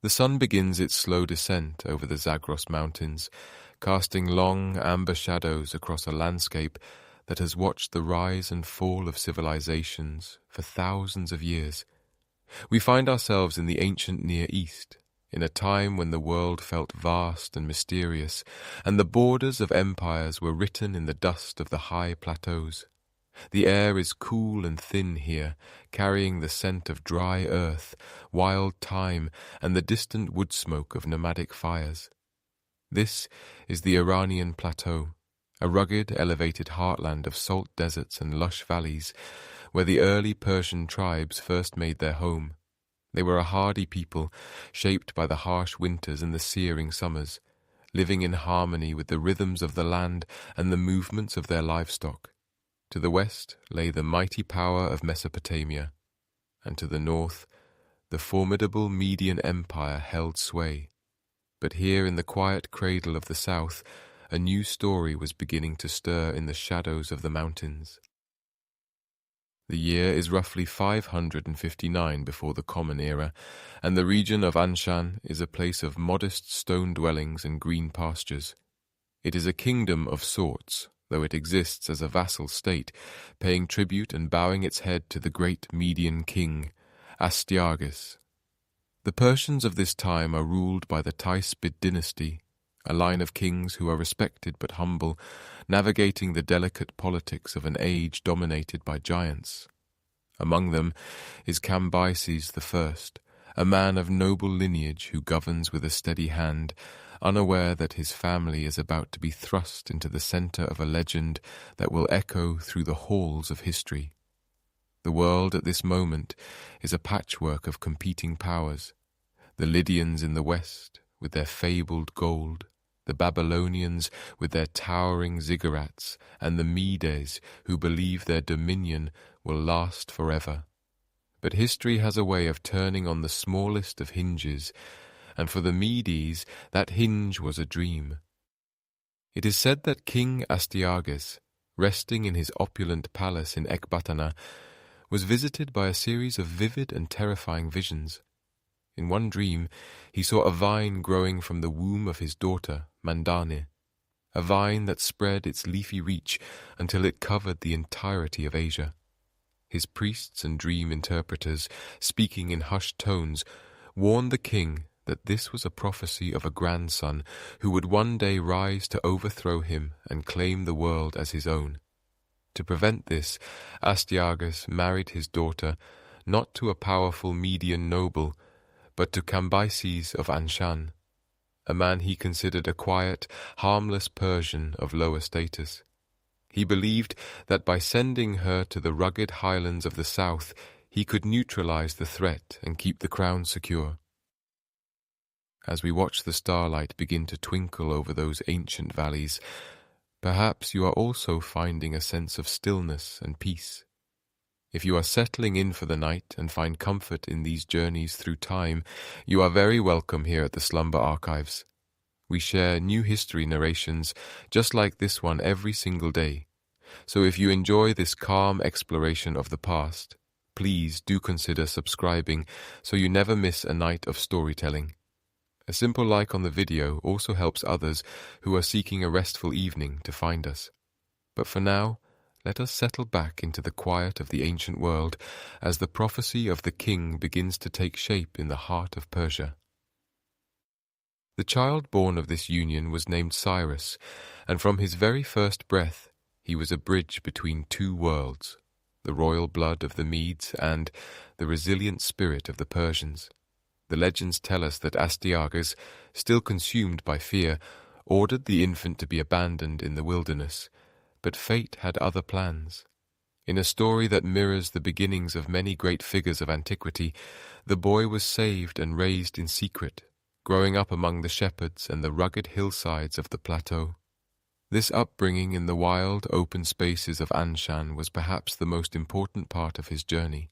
The sun begins its slow descent over the Zagros Mountains, casting long amber shadows across a landscape that has watched the rise and fall of civilizations for thousands of years. We find ourselves in the ancient Near East, in a time when the world felt vast and mysterious, and the borders of empires were written in the dust of the high plateaus. The air is cool and thin here, carrying the scent of dry earth, wild thyme, and the distant wood smoke of nomadic fires. This is the Iranian Plateau, a rugged, elevated heartland of salt deserts and lush valleys, where the early Persian tribes first made their home. They were a hardy people, shaped by the harsh winters and the searing summers, living in harmony with the rhythms of the land and the movements of their livestock. To the west lay the mighty power of Mesopotamia, and to the north, the formidable Median Empire held sway. But here in the quiet cradle of the south, a new story was beginning to stir in the shadows of the mountains. The year is roughly 559 before the Common Era, and the region of Anshan is a place of modest stone dwellings and green pastures. It is a kingdom of sorts, though it exists as a vassal state, paying tribute and bowing its head to the great Median king, Astyages. The Persians of this time are ruled by the Teispid dynasty, a line of kings who are respected but humble, navigating the delicate politics of an age dominated by giants. Among them is Cambyses I, a man of noble lineage who governs with a steady hand, unaware that his family is about to be thrust into the center of a legend that will echo through the halls of history. The world at this moment is a patchwork of competing powers. The Lydians in the west, with their fabled gold, the Babylonians with their towering ziggurats, and the Medes who believe their dominion will last forever. But history has a way of turning on the smallest of hinges, and for the Medes that hinge was a dream. It is said that King Astyages, resting in his opulent palace in Ecbatana, was visited by a series of vivid and terrifying visions. In one dream, he saw a vine growing from the womb of his daughter, Mandane, a vine that spread its leafy reach until it covered the entirety of Asia. His priests and dream interpreters, speaking in hushed tones, warned the king that this was a prophecy of a grandson who would one day rise to overthrow him and claim the world as his own. To prevent this, Astyages married his daughter not to a powerful Median noble, but to Cambyses of Anshan, a man he considered a quiet, harmless Persian of lower status. He believed that by sending her to the rugged highlands of the south, he could neutralize the threat and keep the crown secure. As we watch the starlight begin to twinkle over those ancient valleys, perhaps you are also finding a sense of stillness and peace. If you are settling in for the night and find comfort in these journeys through time, you are very welcome here at the Slumber Archives. We share new history narrations just like this one every single day. So if you enjoy this calm exploration of the past, please do consider subscribing so you never miss a night of storytelling. A simple like on the video also helps others who are seeking a restful evening to find us. But for now, let us settle back into the quiet of the ancient world as the prophecy of the king begins to take shape in the heart of Persia. The child born of this union was named Cyrus, and from his very first breath he was a bridge between two worlds, the royal blood of the Medes and the resilient spirit of the Persians. The legends tell us that Astyages, still consumed by fear, ordered the infant to be abandoned in the wilderness, but fate had other plans. In a story that mirrors the beginnings of many great figures of antiquity, the boy was saved and raised in secret, growing up among the shepherds and the rugged hillsides of the plateau. This upbringing in the wild, open spaces of Anshan was perhaps the most important part of his journey.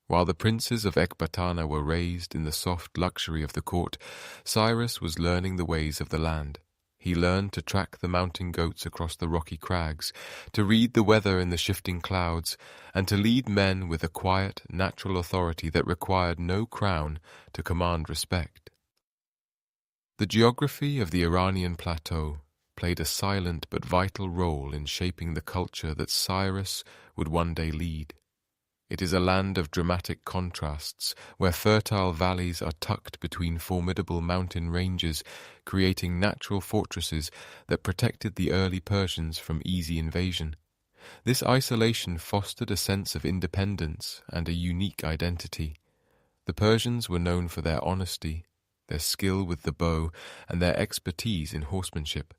While the princes of Ecbatana were raised in the soft luxury of the court, Cyrus was learning the ways of the land. He learned to track the mountain goats across the rocky crags, to read the weather in the shifting clouds, and to lead men with a quiet, natural authority that required no crown to command respect. The geography of the Iranian plateau played a silent but vital role in shaping the culture that Cyrus would one day lead. It is a land of dramatic contrasts, where fertile valleys are tucked between formidable mountain ranges, creating natural fortresses that protected the early Persians from easy invasion. This isolation fostered a sense of independence and a unique identity. The Persians were known for their honesty, their skill with the bow, and their expertise in horsemanship.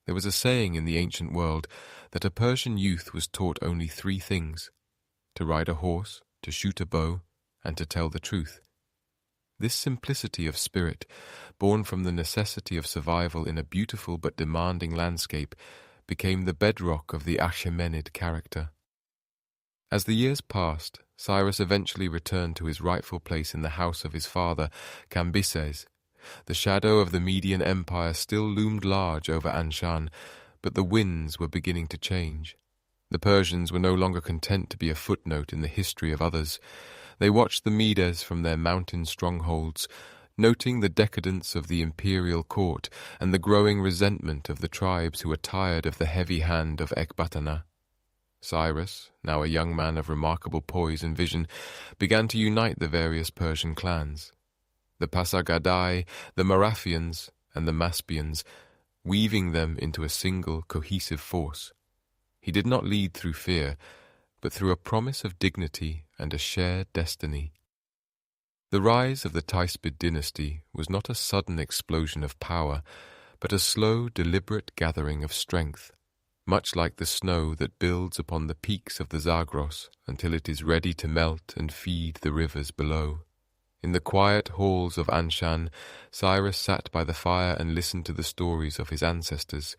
There was a saying in the ancient world that a Persian youth was taught only 3 things: to ride a horse, to shoot a bow, and to tell the truth. This simplicity of spirit, born from the necessity of survival in a beautiful but demanding landscape, became the bedrock of the Achaemenid character. As the years passed, Cyrus eventually returned to his rightful place in the house of his father, Cambyses. The shadow of the Median Empire still loomed large over Anshan, but the winds were beginning to change. The Persians were no longer content to be a footnote in the history of others. They watched the Medes from their mountain strongholds, noting the decadence of the imperial court and the growing resentment of the tribes who were tired of the heavy hand of Ecbatana. Cyrus, now a young man of remarkable poise and vision, began to unite the various Persian clans. The Pasargadae, the Marathians, and the Maspians, weaving them into a single cohesive force. He did not lead through fear, but through a promise of dignity and a shared destiny. The rise of the Teispid dynasty was not a sudden explosion of power, but a slow, deliberate gathering of strength, much like the snow that builds upon the peaks of the Zagros until it is ready to melt and feed the rivers below. In the quiet halls of Anshan, Cyrus sat by the fire and listened to the stories of his ancestors,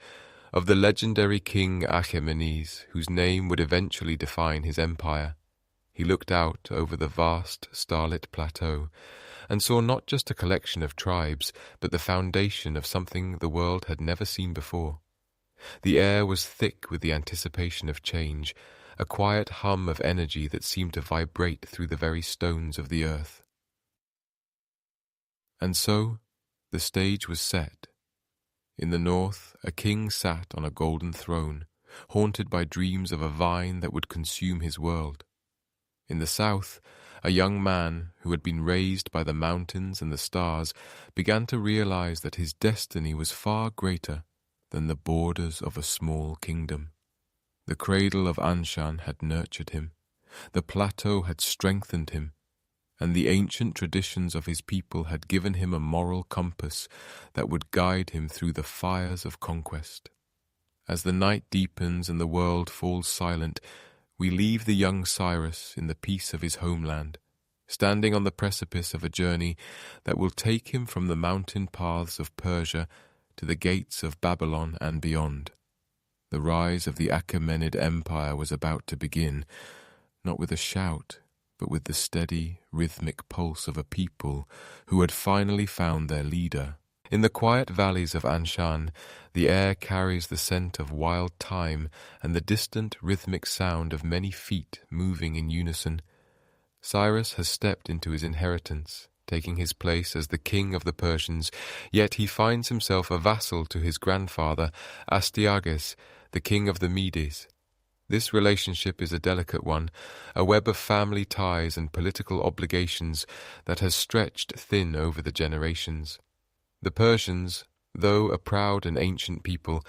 of the legendary king Achaemenid, whose name would eventually define his empire. He looked out over the vast, starlit plateau and saw not just a collection of tribes, but the foundation of something the world had never seen before. The air was thick with the anticipation of change, a quiet hum of energy that seemed to vibrate through the very stones of the earth. And so, the stage was set. In the north, a king sat on a golden throne, haunted by dreams of a vine that would consume his world. In the south, a young man who had been raised by the mountains and the stars began to realize that his destiny was far greater than the borders of a small kingdom. The Cradle of Anshan had nurtured him, the plateau had strengthened him, and the ancient traditions of his people had given him a moral compass that would guide him through the fires of conquest. As the night deepens and the world falls silent, we leave the young Cyrus in the peace of his homeland, standing on the precipice of a journey that will take him from the mountain paths of Persia to the gates of Babylon and beyond. The rise of the Achaemenid Empire was about to begin, not with a shout, but with the steady, rhythmic pulse of a people who had finally found their leader. In the quiet valleys of Anshan, the air carries the scent of wild thyme and the distant, rhythmic sound of many feet moving in unison. Cyrus has stepped into his inheritance, taking his place as the king of the Persians, yet he finds himself a vassal to his grandfather, Astyages, the king of the Medes. This relationship is a delicate one, a web of family ties and political obligations that has stretched thin over the generations. The Persians, though a proud and ancient people,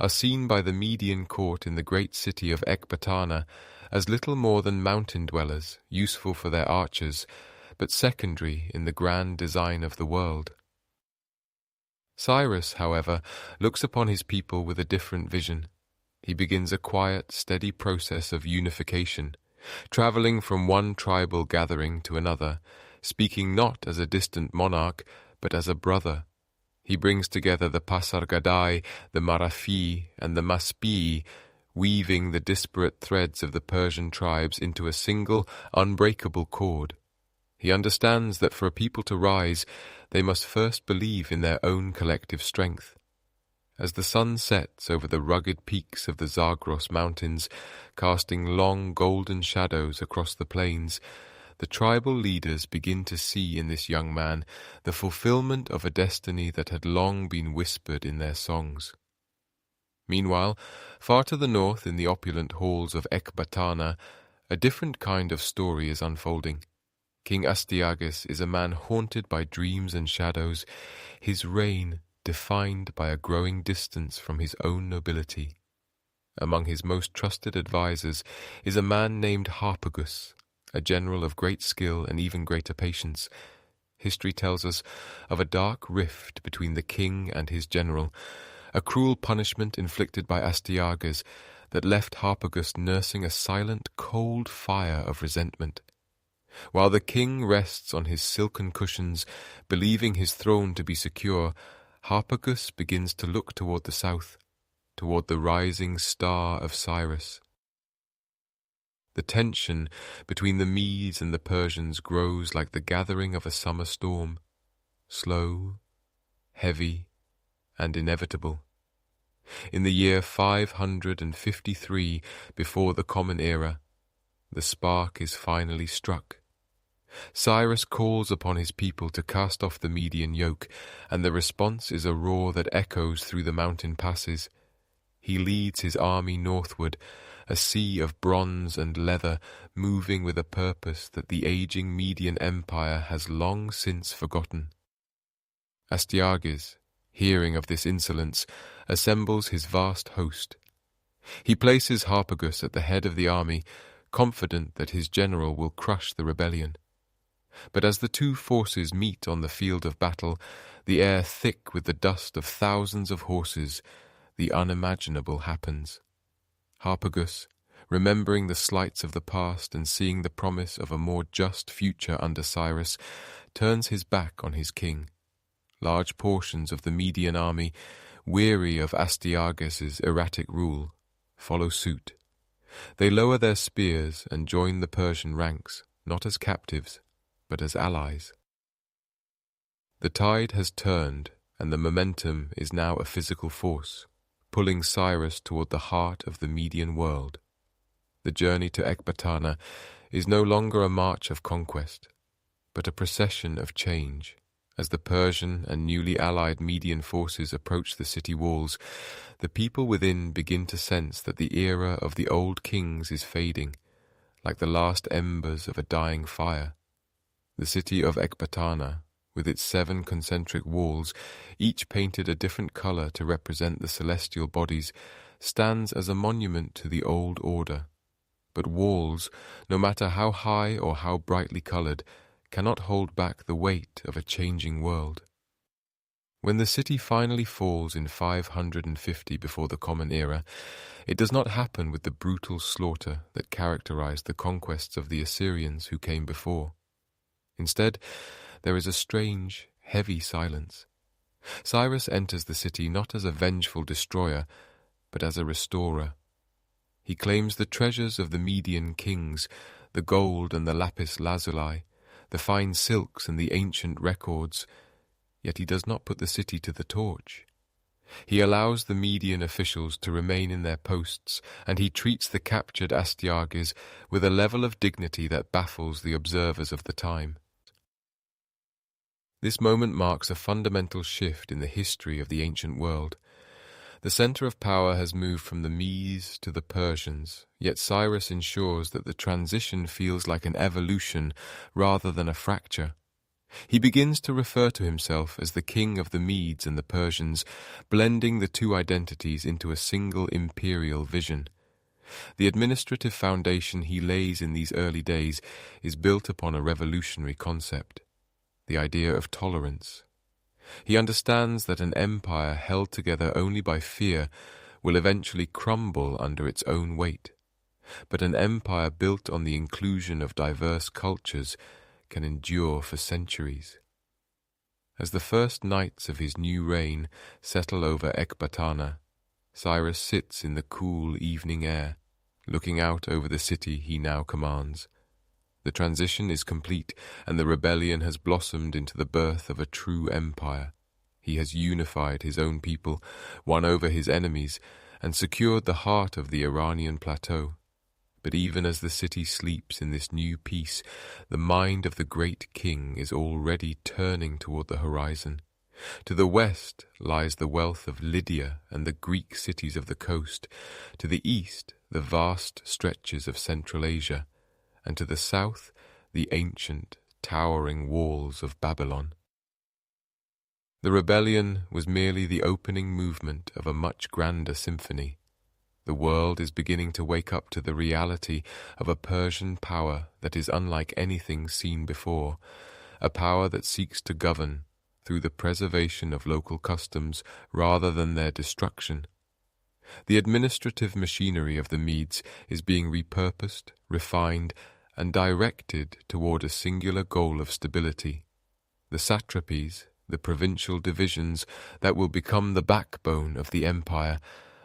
are seen by the Median court in the great city of Ecbatana as little more than mountain dwellers, useful for their archers, but secondary in the grand design of the world. Cyrus, however, looks upon his people with a different vision. He begins a quiet, steady process of unification, travelling from one tribal gathering to another, speaking not as a distant monarch, but as a brother. He brings together the Pasargadae, the Marathi, and the Maspii, weaving the disparate threads of the Persian tribes into a single, unbreakable cord. He understands that for a people to rise, they must first believe in their own collective strength. As the sun sets over the rugged peaks of the Zagros mountains, casting long golden shadows across the plains, The tribal leaders begin to see in this young man the fulfillment of a destiny that had long been whispered in their songs. Meanwhile, far to the north in the opulent halls of Ecbatana, a different kind of story is unfolding. King Astyages is a man haunted by dreams and shadows, his reign defined by a growing distance from his own nobility. Among his most trusted advisers is a man named Harpagus, a general of great skill and even greater patience. History tells us of a dark rift between the king and his general, a cruel punishment inflicted by Astyages that left Harpagus nursing a silent, cold fire of resentment. While the king rests on his silken cushions, believing his throne to be secure, Harpagus begins to look toward the south, toward the rising star of Cyrus. The tension between the Medes and the Persians grows like the gathering of a summer storm, slow, heavy, and inevitable. In the year 553 before the Common Era, the spark is finally struck. Cyrus calls upon his people to cast off the Median yoke, and the response is a roar that echoes through the mountain passes. He leads his army northward, a sea of bronze and leather moving with a purpose that the aging Median Empire has long since forgotten. Astyages, hearing of this insolence, assembles his vast host. He places Harpagus at the head of the army, confident that his general will crush the rebellion. But as the two forces meet on the field of battle, the air thick with the dust of thousands of horses, the unimaginable happens. Harpagus, remembering the slights of the past and seeing the promise of a more just future under Cyrus, turns his back on his king. Large portions of the Median army, weary of Astyages' erratic rule, follow suit. They lower their spears and join the Persian ranks, not as captives, but as allies. The tide has turned, and the momentum is now a physical force, pulling Cyrus toward the heart of the Median world. The journey to Ecbatana is no longer a march of conquest, but a procession of change. As the Persian and newly allied Median forces approach the city walls, the people within begin to sense that the era of the old kings is fading, like the last embers of a dying fire. The city of Ecbatana, with its 7 concentric walls, each painted a different color to represent the celestial bodies, stands as a monument to the old order. But walls, no matter how high or how brightly colored, cannot hold back the weight of a changing world. When the city finally falls in 550 before the Common Era, it does not happen with the brutal slaughter that characterized the conquests of the Assyrians who came before. Instead, there is a strange, heavy silence. Cyrus enters the city not as a vengeful destroyer, but as a restorer. He claims the treasures of the Median kings, the gold and the lapis lazuli, the fine silks and the ancient records, yet he does not put the city to the torch. He allows the Median officials to remain in their posts, and he treats the captured Astyages with a level of dignity that baffles the observers of the time. This moment marks a fundamental shift in the history of the ancient world. The center of power has moved from the Medes to the Persians, yet Cyrus ensures that the transition feels like an evolution rather than a fracture. He begins to refer to himself as the king of the Medes and the Persians, blending the two identities into a single imperial vision. The administrative foundation he lays in these early days is built upon a revolutionary concept, the idea of tolerance. He understands that an empire held together only by fear will eventually crumble under its own weight, but an empire built on the inclusion of diverse cultures can endure for centuries. As the first nights of his new reign settle over Ecbatana, Cyrus sits in the cool evening air, looking out over the city he now commands. The transition is complete, and the rebellion has blossomed into the birth of a true empire. He has unified his own people, won over his enemies, and secured the heart of the Iranian plateau. But even as the city sleeps in this new peace, the mind of the great king is already turning toward the horizon. To the west lies the wealth of Lydia and the Greek cities of the coast, to the east the vast stretches of Central Asia, and to the south the ancient, towering walls of Babylon. The rebellion was merely the opening movement of a much grander symphony. The world is beginning to wake up to the reality of a Persian power that is unlike anything seen before, a power that seeks to govern through the preservation of local customs rather than their destruction. The administrative machinery of the Medes is being repurposed, refined, and directed toward a singular goal of stability. The satrapies, the provincial divisions that will become the backbone of the empire,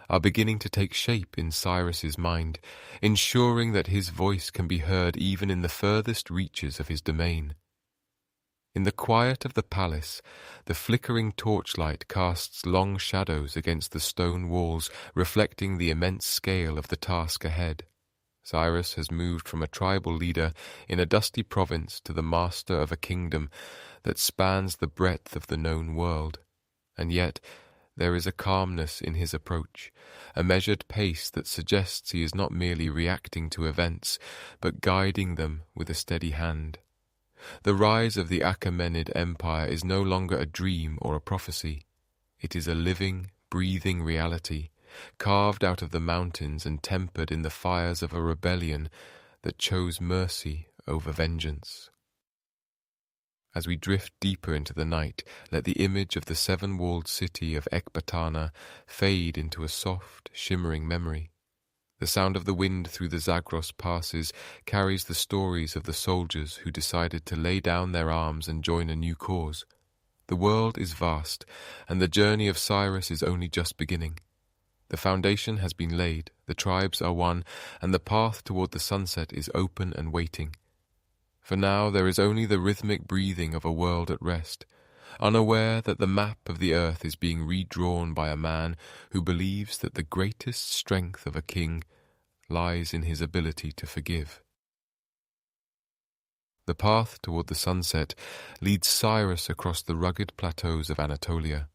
are beginning to take shape in Cyrus's mind, ensuring that his voice can be heard even in the furthest reaches of his domain. In the quiet of the palace, the flickering torchlight casts long shadows against the stone walls, reflecting the immense scale of the task ahead. Cyrus has moved from a tribal leader in a dusty province to the master of a kingdom that spans the breadth of the known world. And yet, there is a calmness in his approach, a measured pace that suggests he is not merely reacting to events, but guiding them with a steady hand. The rise of the Achaemenid Empire is no longer a dream or a prophecy. It is a living, breathing reality, carved out of the mountains and tempered in the fires of a rebellion that chose mercy over vengeance. As we drift deeper into the night, let the image of the seven-walled city of Ecbatana fade into a soft, shimmering memory. The sound of the wind through the Zagros passes carries the stories of the soldiers who decided to lay down their arms and join a new cause. The world is vast, and the journey of Cyrus is only just beginning. The foundation has been laid, the tribes are one, and the path toward the sunset is open and waiting. For now there is only the rhythmic breathing of a world at rest, unaware that the map of the earth is being redrawn by a man who believes that the greatest strength of a king lies in his ability to forgive. The path toward the sunset leads Cyrus across the rugged plateaus of Anatolia,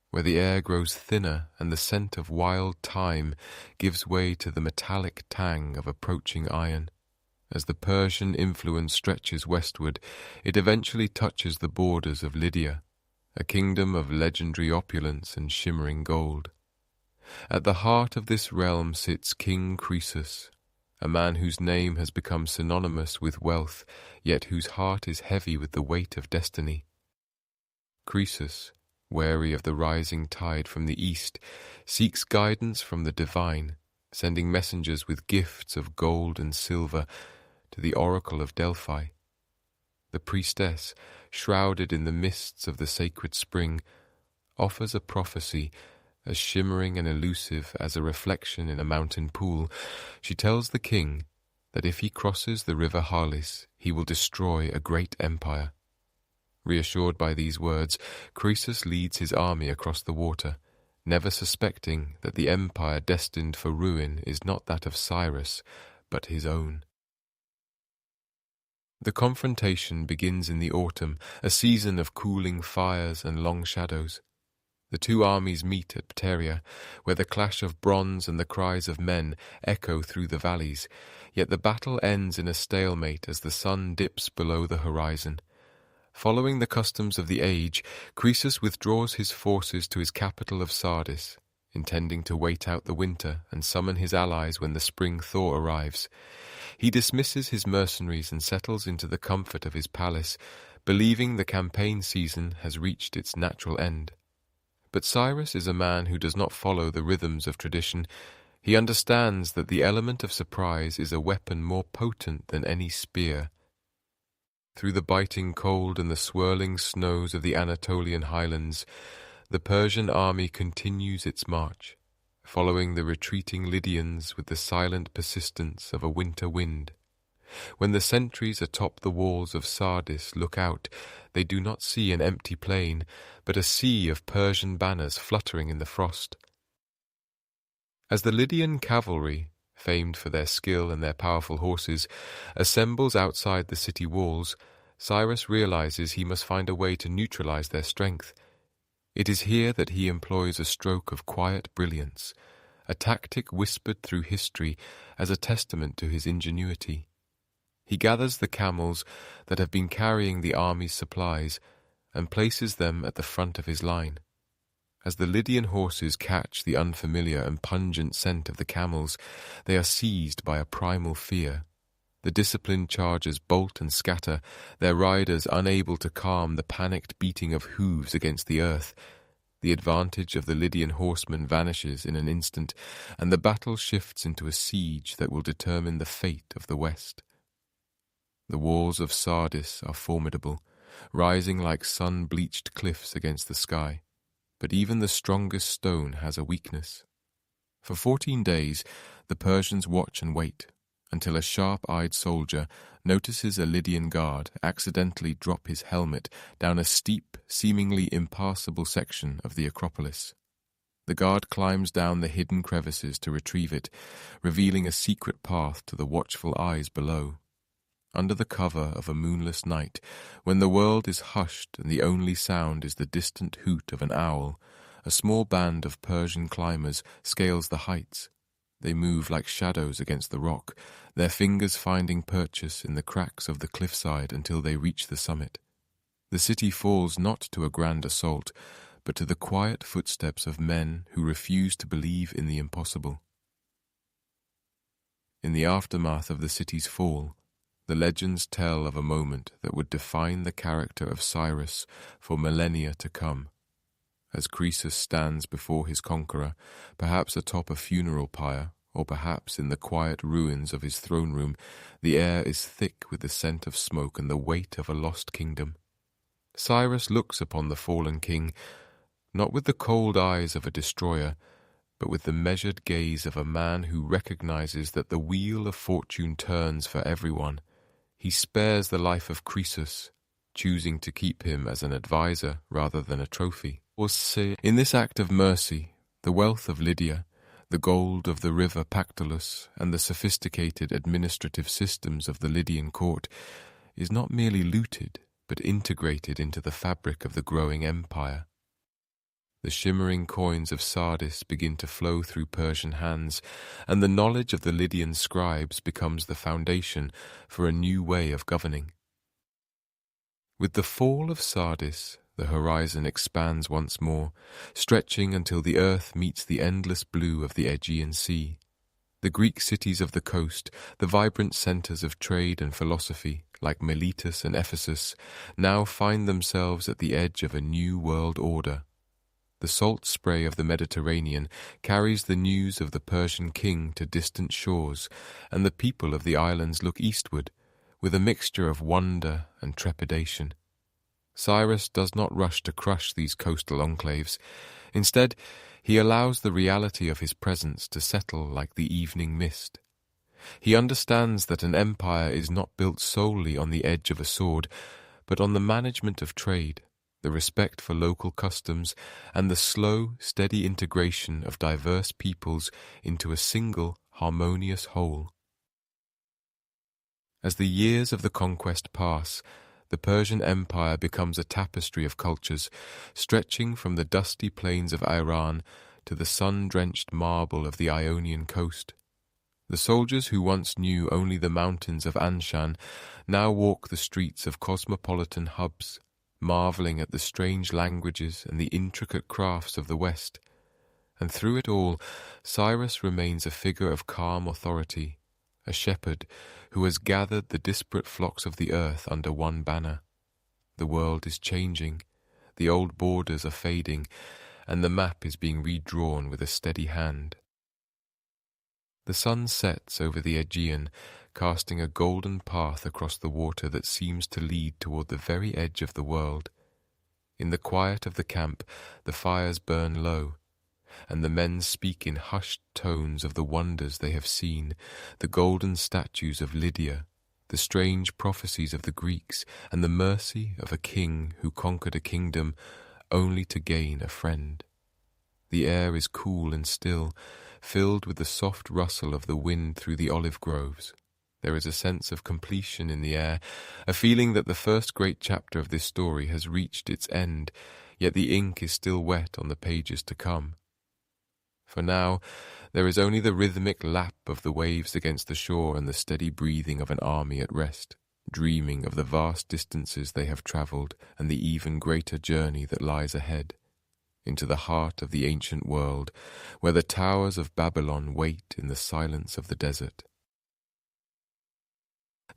where the air grows thinner and the scent of wild thyme gives way to the metallic tang of approaching iron. As the Persian influence stretches westward, it eventually touches the borders of Lydia, a kingdom of legendary opulence and shimmering gold. At the heart of this realm sits King Croesus, a man whose name has become synonymous with wealth, yet whose heart is heavy with the weight of destiny. Croesus, wary of the rising tide from the east, seeks guidance from the divine, sending messengers with gifts of gold and silver to the oracle of Delphi. The priestess, shrouded in the mists of the sacred spring, offers a prophecy as shimmering and elusive as a reflection in a mountain pool. She tells the king that if he crosses the river Halis, he will destroy a great empire. Reassured by these words, Croesus leads his army across the water, never suspecting that the empire destined for ruin is not that of Cyrus, but his own. The confrontation begins in the autumn, a season of cooling fires and long shadows. The two armies meet at Pteria, where the clash of bronze and the cries of men echo through the valleys, yet the battle ends in a stalemate as the sun dips below the horizon. Following the customs of the age, Croesus withdraws his forces to his capital of Sardis, intending to wait out the winter and summon his allies when the spring thaw arrives. He dismisses his mercenaries and settles into the comfort of his palace, believing the campaign season has reached its natural end. But Cyrus is a man who does not follow the rhythms of tradition. He understands that the element of surprise is a weapon more potent than any spear. Through the biting cold and the swirling snows of the Anatolian highlands, the Persian army continues its march, following the retreating Lydians with the silent persistence of a winter wind. When the sentries atop the walls of Sardis look out, they do not see an empty plain, but a sea of Persian banners fluttering in the frost. As the Lydian cavalry, famed for their skill and their powerful horses, assembles outside the city walls, Cyrus realizes he must find a way to neutralize their strength. It is here that he employs a stroke of quiet brilliance, a tactic whispered through history as a testament to his ingenuity. He gathers the camels that have been carrying the army's supplies and places them at the front of his line. As the Lydian horses catch the unfamiliar and pungent scent of the camels, they are seized by a primal fear. The disciplined chargers bolt and scatter, their riders unable to calm the panicked beating of hooves against the earth. The advantage of the Lydian horsemen vanishes in an instant, and the battle shifts into a siege that will determine the fate of the West. The walls of Sardis are formidable, rising like sun-bleached cliffs against the sky. But even the strongest stone has a weakness. For 14 days, the Persians watch and wait, until a sharp-eyed soldier notices a Lydian guard accidentally drop his helmet down a steep, seemingly impassable section of the Acropolis. The guard climbs down the hidden crevices to retrieve it, revealing a secret path to the watchful eyes below. Under the cover of a moonless night, when the world is hushed and the only sound is the distant hoot of an owl, a small band of Persian climbers scales the heights. They move like shadows against the rock, their fingers finding purchase in the cracks of the cliffside until they reach the summit. The city falls not to a grand assault, but to the quiet footsteps of men who refuse to believe in the impossible. In the aftermath of the city's fall, the legends tell of a moment that would define the character of Cyrus for millennia to come. As Croesus stands before his conqueror, perhaps atop a funeral pyre, or perhaps in the quiet ruins of his throne room, the air is thick with the scent of smoke and the weight of a lost kingdom. Cyrus looks upon the fallen king, not with the cold eyes of a destroyer, but with the measured gaze of a man who recognizes that the wheel of fortune turns for everyone. He spares the life of Croesus, choosing to keep him as an advisor rather than a trophy. In this act of mercy, the wealth of Lydia, the gold of the river Pactolus, and the sophisticated administrative systems of the Lydian court is not merely looted, but integrated into the fabric of the growing empire. The shimmering coins of Sardis begin to flow through Persian hands, and the knowledge of the Lydian scribes becomes the foundation for a new way of governing. With the fall of Sardis, the horizon expands once more, stretching until the earth meets the endless blue of the Aegean Sea. The Greek cities of the coast, the vibrant centres of trade and philosophy, like Miletus and Ephesus, now find themselves at the edge of a new world order. The salt spray of the Mediterranean carries the news of the Persian king to distant shores, and the people of the islands look eastward, with a mixture of wonder and trepidation. Cyrus does not rush to crush these coastal enclaves. Instead, he allows the reality of his presence to settle like the evening mist. He understands that an empire is not built solely on the edge of a sword, but on the management of trade, the respect for local customs, and the slow, steady integration of diverse peoples into a single, harmonious whole. As the years of the conquest pass, the Persian Empire becomes a tapestry of cultures, stretching from the dusty plains of Iran to the sun-drenched marble of the Ionian coast. The soldiers who once knew only the mountains of Anshan now walk the streets of cosmopolitan hubs, marveling at the strange languages and the intricate crafts of the West. And through it all, Cyrus remains a figure of calm authority, a shepherd who has gathered the disparate flocks of the earth under one banner. The world is changing, the old borders are fading, and the map is being redrawn with a steady hand. The sun sets over the Aegean, casting a golden path across the water that seems to lead toward the very edge of the world. In the quiet of the camp, the fires burn low, and the men speak in hushed tones of the wonders they have seen, the golden statues of Lydia, the strange prophecies of the Greeks, and the mercy of a king who conquered a kingdom only to gain a friend. The air is cool and still, filled with the soft rustle of the wind through the olive groves. There is a sense of completion in the air, a feeling that the first great chapter of this story has reached its end, yet the ink is still wet on the pages to come. For now, there is only the rhythmic lap of the waves against the shore and the steady breathing of an army at rest, dreaming of the vast distances they have travelled and the even greater journey that lies ahead, into the heart of the ancient world, where the towers of Babylon wait in the silence of the desert.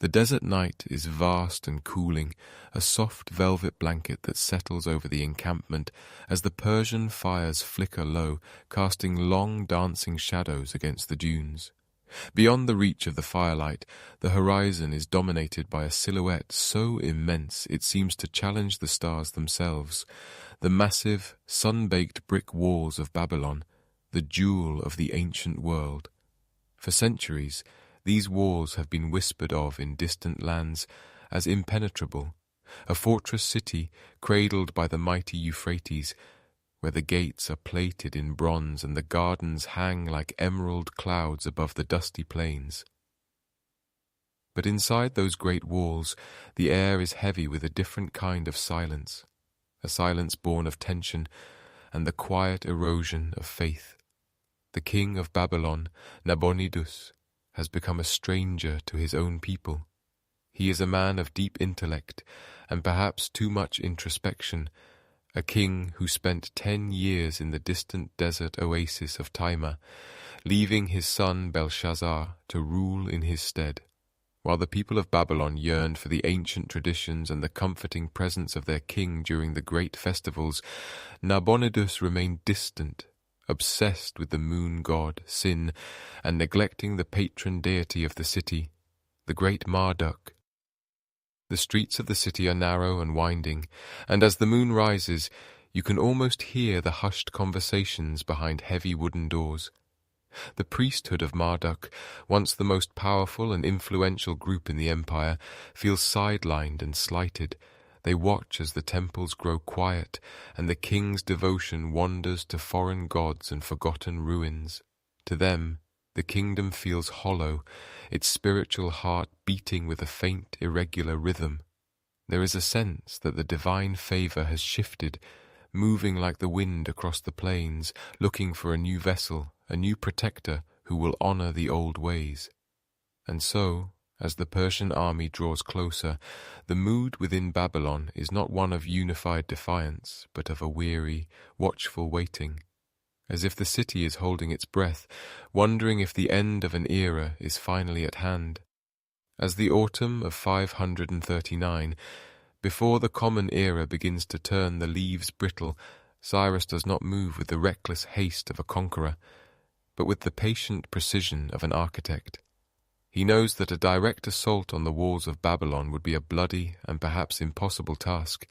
The desert night is vast and cooling, a soft velvet blanket that settles over the encampment as the Persian fires flicker low, casting long dancing shadows against the dunes. Beyond the reach of the firelight, the horizon is dominated by a silhouette so immense it seems to challenge the stars themselves, the massive, sun-baked brick walls of Babylon, the jewel of the ancient world. For centuries, these walls have been whispered of in distant lands as impenetrable, a fortress city cradled by the mighty Euphrates, where the gates are plated in bronze and the gardens hang like emerald clouds above the dusty plains. But inside those great walls, the air is heavy with a different kind of silence, a silence born of tension and the quiet erosion of faith. The king of Babylon, Nabonidus, has become a stranger to his own people. He is a man of deep intellect and perhaps too much introspection, a king who spent 10 years in the distant desert oasis of Taima, leaving his son Belshazzar to rule in his stead. While the people of Babylon yearned for the ancient traditions and the comforting presence of their king during the great festivals, Nabonidus remained distant, obsessed with the moon god, Sin, and neglecting the patron deity of the city, the great Marduk. The streets of the city are narrow and winding, and as the moon rises, you can almost hear the hushed conversations behind heavy wooden doors. The priesthood of Marduk, once the most powerful and influential group in the empire, feels sidelined and slighted. They watch as the temples grow quiet, and the king's devotion wanders to foreign gods and forgotten ruins. To them, the kingdom feels hollow, its spiritual heart beating with a faint, irregular rhythm. There is a sense that the divine favor has shifted, moving like the wind across the plains, looking for a new vessel, a new protector who will honor the old ways. And so, as the Persian army draws closer, the mood within Babylon is not one of unified defiance, but of a weary, watchful waiting, as if the city is holding its breath, wondering if the end of an era is finally at hand. As the autumn of 539, before the common era begins to turn the leaves brittle, Cyrus does not move with the reckless haste of a conqueror, but with the patient precision of an architect. He knows that a direct assault on the walls of Babylon would be a bloody and perhaps impossible task.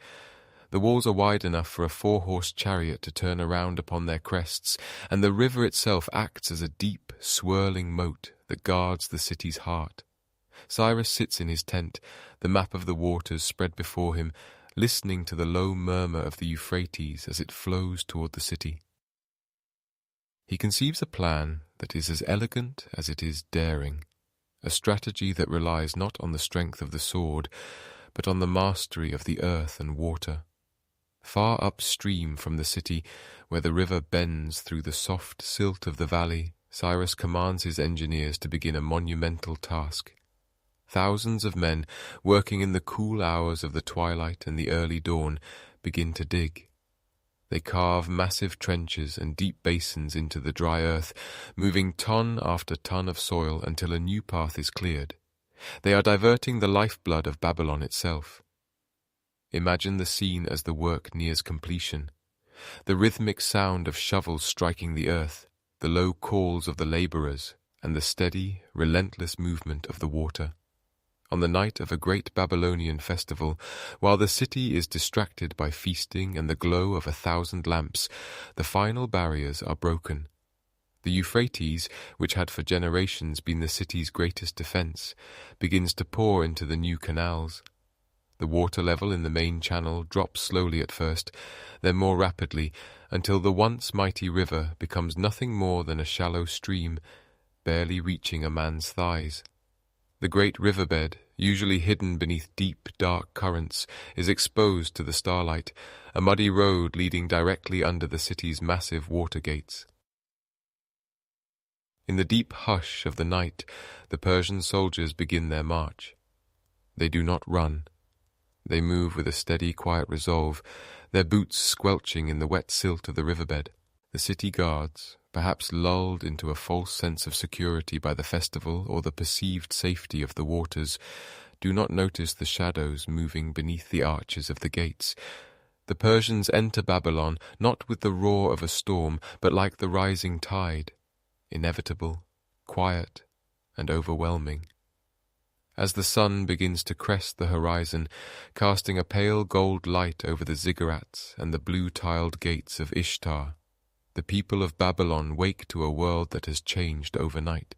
The walls are wide enough for a 4-horse chariot to turn around upon their crests, and the river itself acts as a deep, swirling moat that guards the city's heart. Cyrus sits in his tent, the map of the waters spread before him, listening to the low murmur of the Euphrates as it flows toward the city. He conceives a plan that is as elegant as it is daring, a strategy that relies not on the strength of the sword, but on the mastery of the earth and water. Far upstream from the city, where the river bends through the soft silt of the valley, Cyrus commands his engineers to begin a monumental task. Thousands of men, working in the cool hours of the twilight and the early dawn, begin to dig. They carve massive trenches and deep basins into the dry earth, moving ton after ton of soil until a new path is cleared. They are diverting the lifeblood of Babylon itself. Imagine the scene as the work nears completion. The rhythmic sound of shovels striking the earth, the low calls of the laborers, and the steady, relentless movement of the water. On the night of a great Babylonian festival, while the city is distracted by feasting and the glow of 1,000 lamps, the final barriers are broken. The Euphrates, which had for generations been the city's greatest defense, begins to pour into the new canals. The water level in the main channel drops slowly at first, then more rapidly, until the once mighty river becomes nothing more than a shallow stream, barely reaching a man's thighs. The great riverbed, usually hidden beneath deep, dark currents, is exposed to the starlight, a muddy road leading directly under the city's massive water gates. In the deep hush of the night, the Persian soldiers begin their march. They do not run. They move with a steady, quiet resolve, their boots squelching in the wet silt of the riverbed. The city guards, perhaps lulled into a false sense of security by the festival or the perceived safety of the waters, do not notice the shadows moving beneath the arches of the gates. The Persians enter Babylon not with the roar of a storm, but like the rising tide, inevitable, quiet, and overwhelming. As the sun begins to crest the horizon, casting a pale gold light over the ziggurats and the blue-tiled gates of Ishtar, the people of Babylon wake to a world that has changed overnight.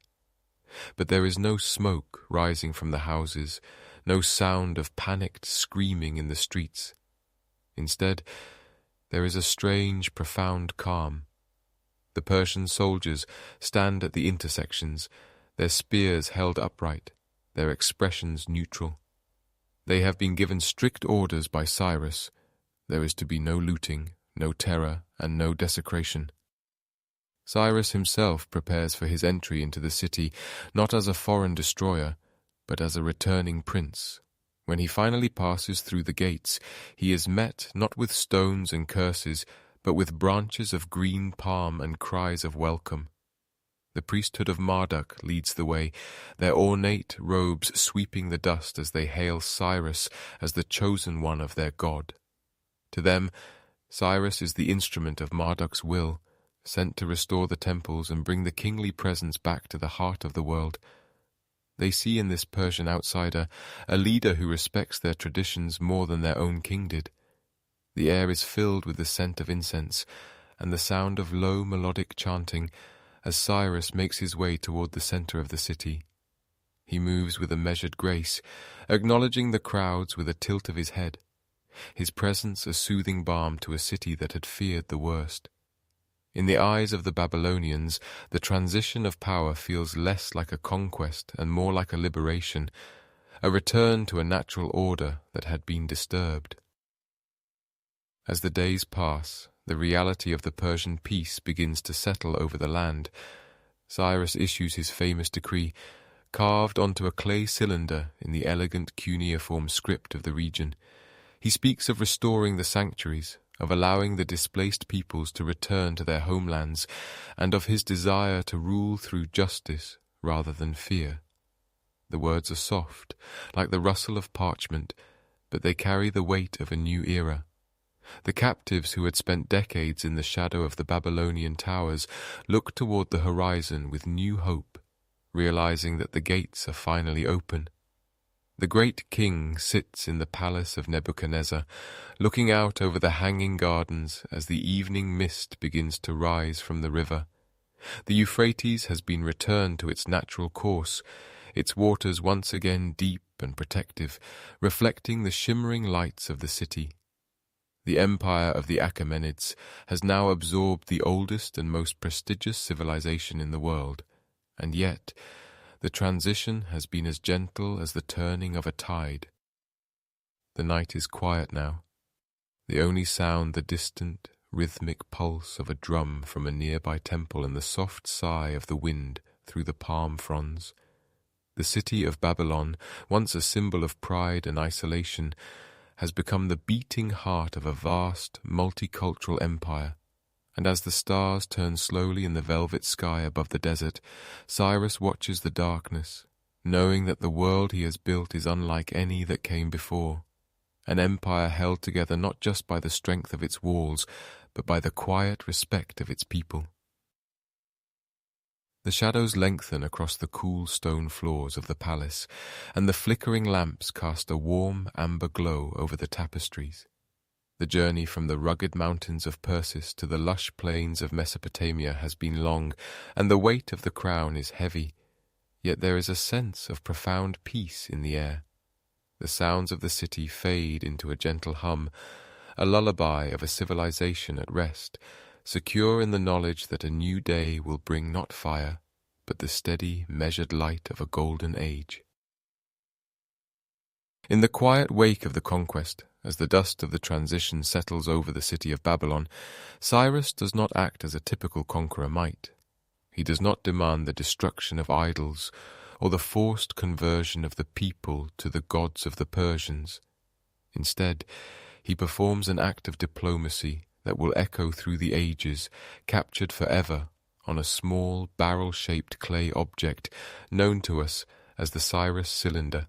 But there is no smoke rising from the houses, no sound of panicked screaming in the streets. Instead, there is a strange, profound calm. The Persian soldiers stand at the intersections, their spears held upright, their expressions neutral. They have been given strict orders by Cyrus. There is to be no looting, no terror, and no desecration. Cyrus himself prepares for his entry into the city, not as a foreign destroyer, but as a returning prince. When he finally passes through the gates, he is met not with stones and curses, but with branches of green palm and cries of welcome. The priesthood of Marduk leads the way, their ornate robes sweeping the dust as they hail Cyrus as the chosen one of their god. To them, Cyrus is the instrument of Marduk's will, sent to restore the temples and bring the kingly presence back to the heart of the world. They see in this Persian outsider a leader who respects their traditions more than their own king did. The air is filled with the scent of incense and the sound of low melodic chanting as Cyrus makes his way toward the center of the city. He moves with a measured grace, acknowledging the crowds with a tilt of his head, his presence a soothing balm to a city that had feared the worst. In the eyes of the Babylonians, the transition of power feels less like a conquest and more like a liberation, a return to a natural order that had been disturbed. As the days pass, the reality of the Persian peace begins to settle over the land. Cyrus issues his famous decree, carved onto a clay cylinder in the elegant cuneiform script of the region. He speaks of restoring the sanctuaries, of allowing the displaced peoples to return to their homelands, and of his desire to rule through justice rather than fear. The words are soft, like the rustle of parchment, but they carry the weight of a new era. The captives who had spent decades in the shadow of the Babylonian towers look toward the horizon with new hope, realizing that the gates are finally open. The great king sits in the palace of Nebuchadnezzar, looking out over the hanging gardens as the evening mist begins to rise from the river. The Euphrates has been returned to its natural course, its waters once again deep and protective, reflecting the shimmering lights of the city. The empire of the Achaemenids has now absorbed the oldest and most prestigious civilization in the world, and yet the transition has been as gentle as the turning of a tide. The night is quiet now, the only sound the distant, rhythmic pulse of a drum from a nearby temple and the soft sigh of the wind through the palm fronds. The city of Babylon, once a symbol of pride and isolation, has become the beating heart of a vast, multicultural empire, and as the stars turn slowly in the velvet sky above the desert, Cyrus watches the darkness, knowing that the world he has built is unlike any that came before, an empire held together not just by the strength of its walls, but by the quiet respect of its people. The shadows lengthen across the cool stone floors of the palace, and the flickering lamps cast a warm amber glow over the tapestries. The journey from the rugged mountains of Persis to the lush plains of Mesopotamia has been long, and the weight of the crown is heavy, yet there is a sense of profound peace in the air. The sounds of the city fade into a gentle hum, a lullaby of a civilization at rest, secure in the knowledge that a new day will bring not fire, but the steady, measured light of a golden age. In the quiet wake of the conquest, as the dust of the transition settles over the city of Babylon, Cyrus does not act as a typical conqueror might. He does not demand the destruction of idols or the forced conversion of the people to the gods of the Persians. Instead, he performs an act of diplomacy that will echo through the ages, captured forever on a small barrel-shaped clay object known to us as the Cyrus Cylinder.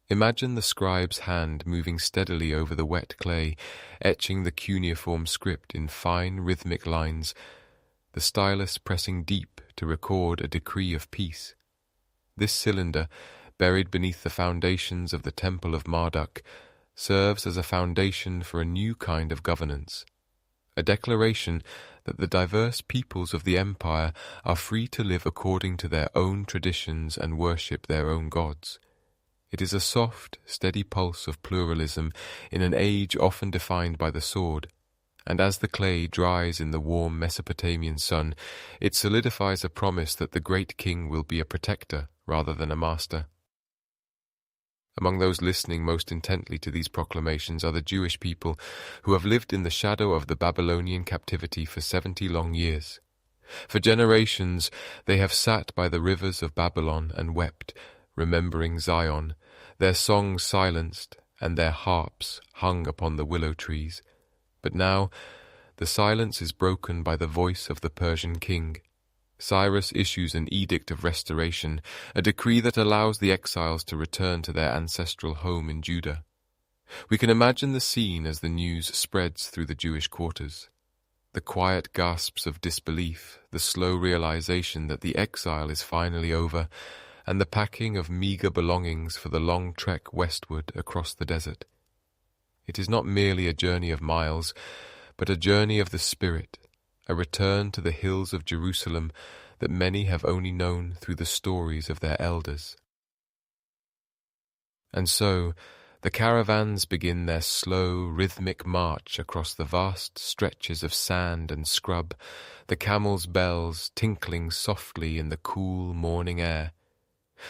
Imagine the scribe's hand moving steadily over the wet clay, etching the cuneiform script in fine rhythmic lines, the stylus pressing deep to record a decree of peace. This cylinder, buried beneath the foundations of the Temple of Marduk, serves as a foundation for a new kind of governance, a declaration that the diverse peoples of the empire are free to live according to their own traditions and worship their own gods. It is a soft, steady pulse of pluralism in an age often defined by the sword, and as the clay dries in the warm Mesopotamian sun, it solidifies a promise that the great king will be a protector rather than a master. Among those listening most intently to these proclamations are the Jewish people who have lived in the shadow of the Babylonian captivity for 70 long years. For generations they have sat by the rivers of Babylon and wept, remembering Zion, their songs silenced and their harps hung upon the willow trees. But now the silence is broken by the voice of the Persian king. Cyrus issues an Edict of Restoration, a decree that allows the exiles to return to their ancestral home in Judah. We can imagine the scene as the news spreads through the Jewish quarters. The quiet gasps of disbelief, the slow realization that the exile is finally over, and the packing of meager belongings for the long trek westward across the desert. It is not merely a journey of miles, but a journey of the spirit, a return to the hills of Jerusalem that many have only known through the stories of their elders. And so, the caravans begin their slow, rhythmic march across the vast stretches of sand and scrub, the camels' bells tinkling softly in the cool morning air.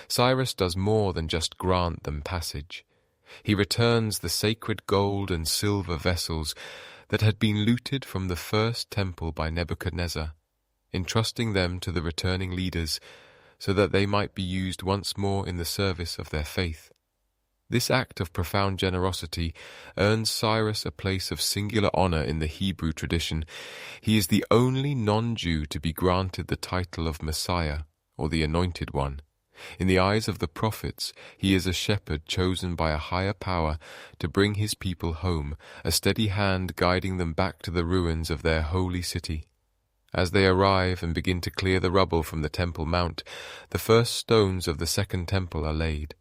Cyrus does more than just grant them passage. He returns the sacred gold and silver vessels that had been looted from the first temple by Nebuchadnezzar, entrusting them to the returning leaders so that they might be used once more in the service of their faith. This act of profound generosity earns Cyrus a place of singular honor in the Hebrew tradition. He is the only non-Jew to be granted the title of Messiah, or the Anointed One. In the eyes of the prophets, he is a shepherd chosen by a higher power to bring his people home, a steady hand guiding them back to the ruins of their holy city. As they arrive and begin to clear the rubble from the Temple Mount, the first stones of the second temple are laid.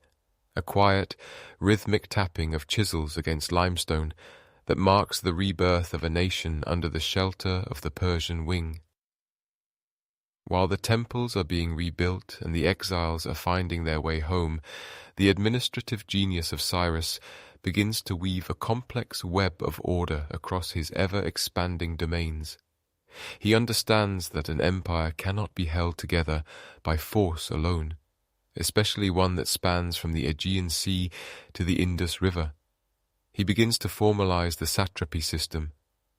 A quiet, rhythmic tapping of chisels against limestone that marks the rebirth of a nation under the shelter of the Persian wing. While the temples are being rebuilt and the exiles are finding their way home, the administrative genius of Cyrus begins to weave a complex web of order across his ever-expanding domains. He understands that an empire cannot be held together by force alone, especially one that spans from the Aegean Sea to the Indus River. He begins to formalize the satrapy system,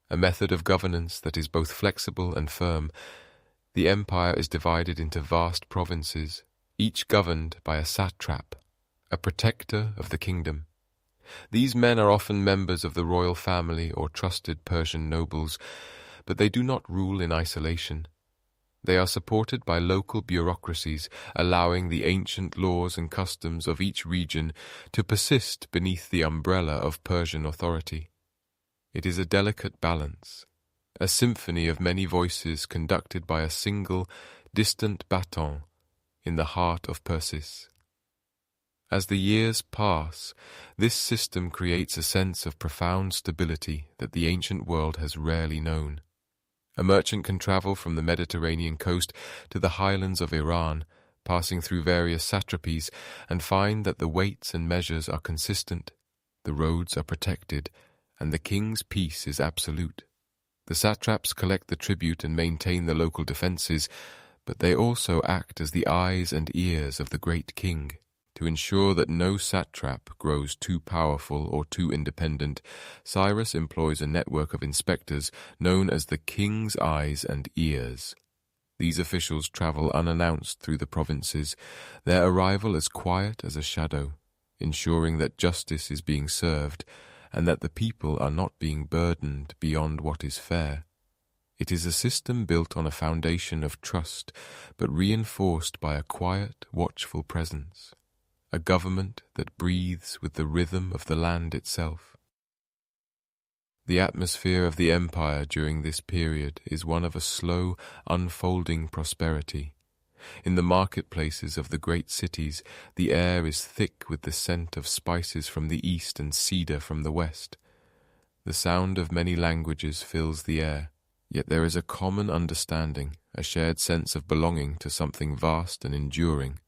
a method of governance that is both flexible and firm. The empire is divided into vast provinces, each governed by a satrap, a protector of the kingdom. These men are often members of the royal family or trusted Persian nobles, but they do not rule in isolation. They are supported by local bureaucracies, allowing the ancient laws and customs of each region to persist beneath the umbrella of Persian authority. It is a delicate balance, a symphony of many voices conducted by a single, distant baton in the heart of Persis. As the years pass, this system creates a sense of profound stability that the ancient world has rarely known. A merchant can travel from the Mediterranean coast to the highlands of Iran, passing through various satrapies, and find that the weights and measures are consistent, the roads are protected, and the king's peace is absolute. The satraps collect the tribute and maintain the local defences, but they also act as the eyes and ears of the great king. To ensure that no satrap grows too powerful or too independent, Cyrus employs a network of inspectors known as the king's eyes and ears. These officials travel unannounced through the provinces, their arrival as quiet as a shadow, ensuring that justice is being served and that the people are not being burdened beyond what is fair. It is a system built on a foundation of trust, but reinforced by a quiet, watchful presence. A government that breathes with the rhythm of the land itself. The atmosphere of the empire during this period is one of a slow, unfolding prosperity. In the marketplaces of the great cities, the air is thick with the scent of spices from the east and cedar from the west. The sound of many languages fills the air, yet there is a common understanding, a shared sense of belonging to something vast and enduring.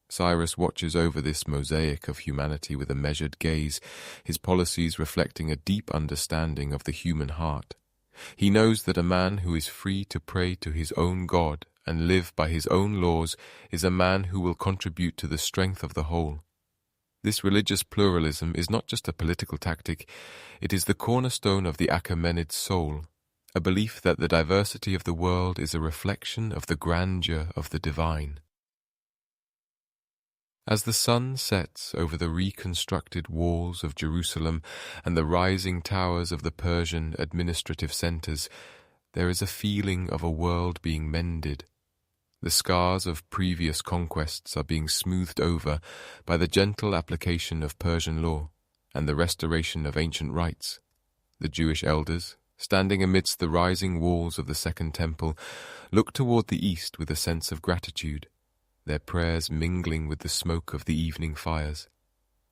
Cyrus watches over this mosaic of humanity with a measured gaze, his policies reflecting a deep understanding of the human heart. He knows that a man who is free to pray to his own God and live by his own laws is a man who will contribute to the strength of the whole. This religious pluralism is not just a political tactic, it is the cornerstone of the Achaemenid soul, a belief that the diversity of the world is a reflection of the grandeur of the divine. As the sun sets over the reconstructed walls of Jerusalem and the rising towers of the Persian administrative centers, there is a feeling of a world being mended. The scars of previous conquests are being smoothed over by the gentle application of Persian law and the restoration of ancient rites. The Jewish elders, standing amidst the rising walls of the Second Temple, look toward the east with a sense of gratitude, their prayers mingling with the smoke of the evening fires.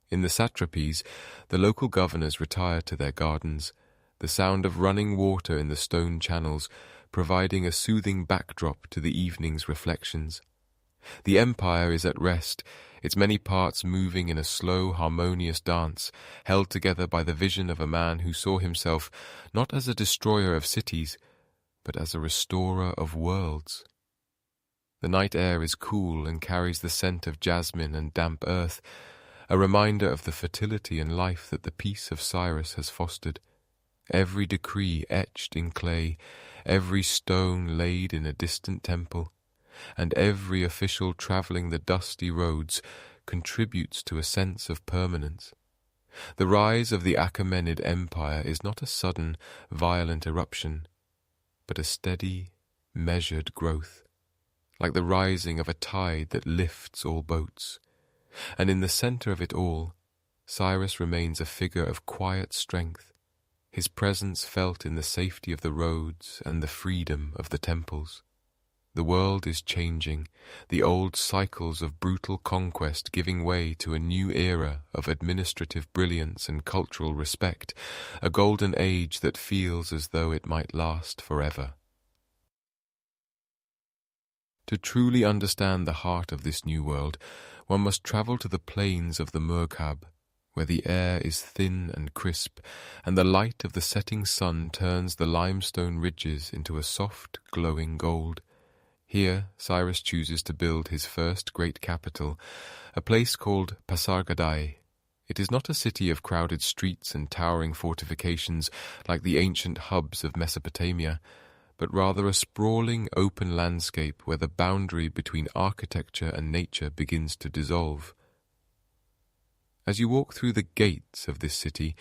In the satrapies, the local governors retire to their gardens, the sound of running water in the stone channels providing a soothing backdrop to the evening's reflections. The empire is at rest, its many parts moving in a slow, harmonious dance, held together by the vision of a man who saw himself not as a destroyer of cities, but as a restorer of worlds. The night air is cool and carries the scent of jasmine and damp earth, a reminder of the fertility and life that the peace of Cyrus has fostered. Every decree etched in clay, every stone laid in a distant temple, and every official travelling the dusty roads contributes to a sense of permanence. The rise of the Achaemenid Empire is not a sudden, violent eruption, but a steady, measured growth, like the rising of a tide that lifts all boats. And in the centre of it all, Cyrus remains a figure of quiet strength, his presence felt in the safety of the roads and the freedom of the temples. The world is changing, the old cycles of brutal conquest giving way to a new era of administrative brilliance and cultural respect, a golden age that feels as though it might last forever. To truly understand the heart of this new world, one must travel to the plains of the Murghab, where the air is thin and crisp, and the light of the setting sun turns the limestone ridges into a soft, glowing gold. Here, Cyrus chooses to build his first great capital, a place called Pasargadae. It is not a city of crowded streets and towering fortifications like the ancient hubs of Mesopotamia, but rather a sprawling, open landscape where the boundary between architecture and nature begins to dissolve. As you walk through the gates of this city,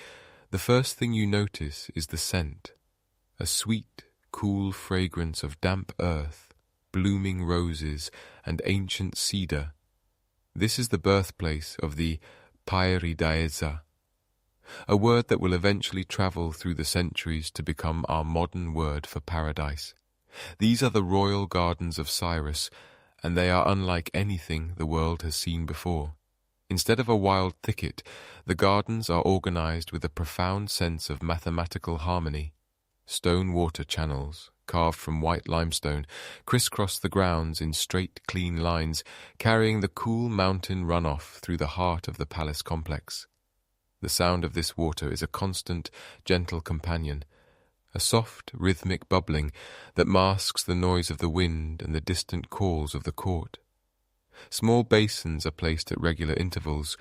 the first thing you notice is the scent, a sweet, cool fragrance of damp earth, blooming roses, and ancient cedar. This is the birthplace of the Pasargadae, a word that will eventually travel through the centuries to become our modern word for paradise. These are the royal gardens of Cyrus, and they are unlike anything the world has seen before. Instead of a wild thicket, the gardens are organized with a profound sense of mathematical harmony. Stone water channels, carved from white limestone, crisscross the grounds in straight, clean lines, carrying the cool mountain runoff through the heart of the palace complex. The sound of this water is a constant, gentle companion, a soft, rhythmic bubbling that masks the noise of the wind and the distant calls of the court. Small basins are placed at regular intervals,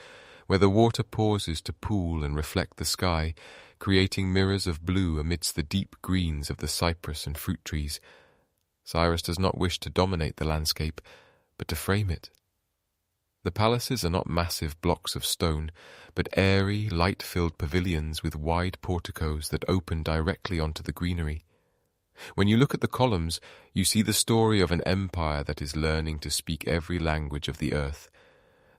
where the water pauses to pool and reflect the sky, creating mirrors of blue amidst the deep greens of the cypress and fruit trees. Cyrus does not wish to dominate the landscape, but to frame it. The palaces are not massive blocks of stone, but airy, light-filled pavilions with wide porticos that open directly onto the greenery. When you look at the columns, you see the story of an empire that is learning to speak every language of the earth.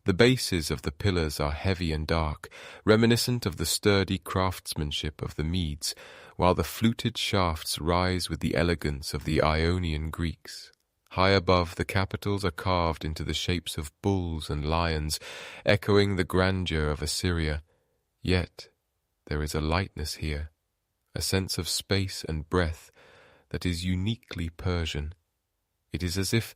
The bases of the pillars are heavy and dark, reminiscent of the sturdy craftsmanship of the Medes, while the fluted shafts rise with the elegance of the Ionian Greeks. High above, the capitals are carved into the shapes of bulls and lions, echoing the grandeur of Assyria. Yet there is a lightness here, a sense of space and breadth that is uniquely Persian. It is as if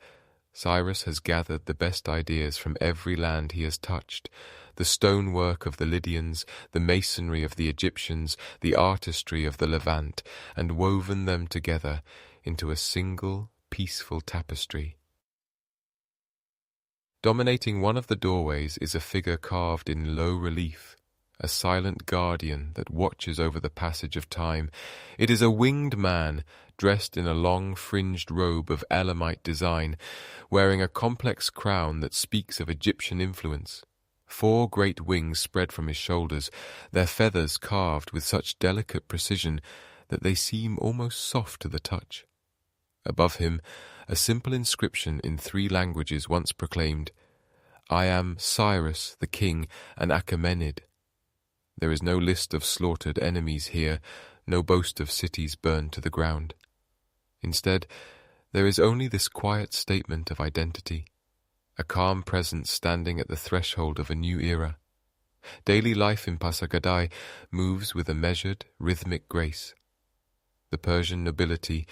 Cyrus has gathered the best ideas from every land he has touched, the stonework of the Lydians, the masonry of the Egyptians, the artistry of the Levant, and woven them together into a single, peaceful tapestry. Dominating one of the doorways is a figure carved in low relief, a silent guardian that watches over the passage of time. It is a winged man, dressed in a long fringed robe of Elamite design, wearing a complex crown that speaks of Egyptian influence. 4 great wings spread from his shoulders, their feathers carved with such delicate precision that they seem almost soft to the touch. Above him, a simple inscription in 3 languages once proclaimed, "I am Cyrus, the king, an Achaemenid." There is no list of slaughtered enemies here, no boast of cities burned to the ground. Instead, there is only this quiet statement of identity, a calm presence standing at the threshold of a new era. Daily life in Pasargadae moves with a measured, rhythmic grace. The Persian nobility,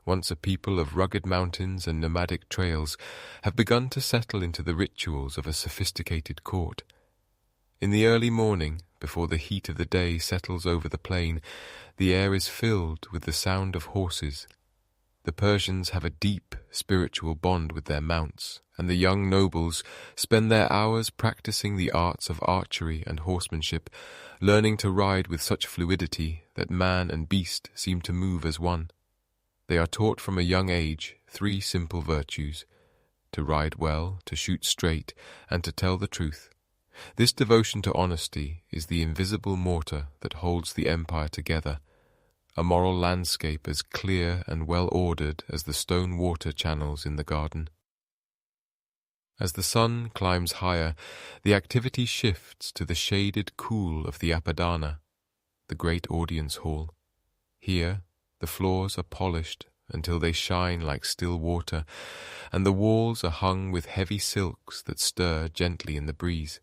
once a people of rugged mountains and nomadic trails, have begun to settle into the rituals of a sophisticated court. In the early morning, before the heat of the day settles over the plain, the air is filled with the sound of horses. The Persians have a deep spiritual bond with their mounts, and the young nobles spend their hours practicing the arts of archery and horsemanship, learning to ride with such fluidity that man and beast seem to move as one. They are taught from a young age 3 simple virtues: to ride well, to shoot straight, and to tell the truth. This devotion to honesty is the invisible mortar that holds the empire together, a moral landscape as clear and well-ordered as the stone water channels in the garden. As the sun climbs higher, the activity shifts to the shaded cool of the Apadana, the great audience hall. Here, the floors are polished until they shine like still water, and the walls are hung with heavy silks that stir gently in the breeze.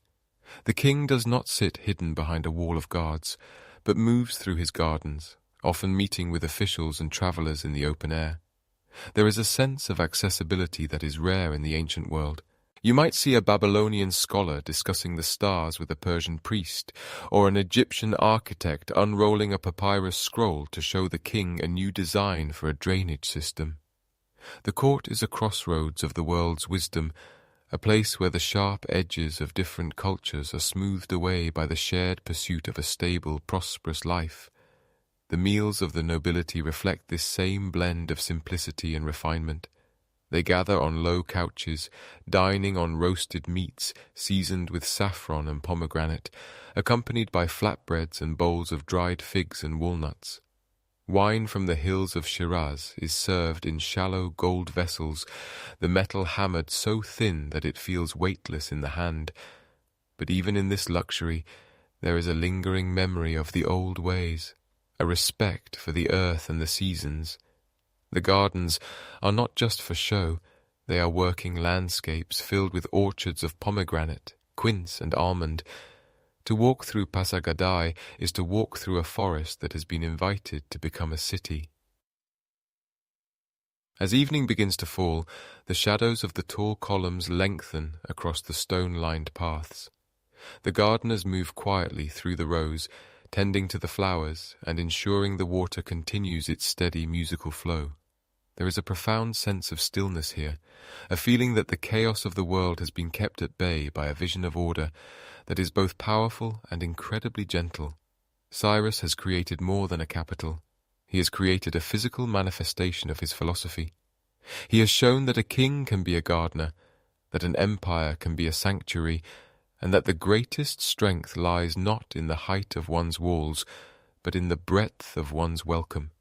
The king does not sit hidden behind a wall of guards, but moves through his gardens, often meeting with officials and travellers in the open air. There is a sense of accessibility that is rare in the ancient world. You might see a Babylonian scholar discussing the stars with a Persian priest, or an Egyptian architect unrolling a papyrus scroll to show the king a new design for a drainage system. The court is a crossroads of the world's wisdom, a place where the sharp edges of different cultures are smoothed away by the shared pursuit of a stable, prosperous life. The meals of the nobility reflect this same blend of simplicity and refinement. They gather on low couches, dining on roasted meats seasoned with saffron and pomegranate, accompanied by flatbreads and bowls of dried figs and walnuts. Wine from the hills of Shiraz is served in shallow gold vessels, the metal hammered so thin that it feels weightless in the hand. But even in this luxury, there is a lingering memory of the old ways, a respect for the earth and the seasons. The gardens are not just for show, they are working landscapes filled with orchards of pomegranate, quince and almond. To walk through Pasargadae is to walk through a forest that has been invited to become a city. As evening begins to fall, the shadows of the tall columns lengthen across the stone-lined paths. The gardeners move quietly through the rows, tending to the flowers and ensuring the water continues its steady musical flow. There is a profound sense of stillness here, a feeling that the chaos of the world has been kept at bay by a vision of order that is both powerful and incredibly gentle. Cyrus has created more than a capital. He has created a physical manifestation of his philosophy. He has shown that a king can be a gardener, that an empire can be a sanctuary, and that the greatest strength lies not in the height of one's walls, but in the breadth of one's welcome.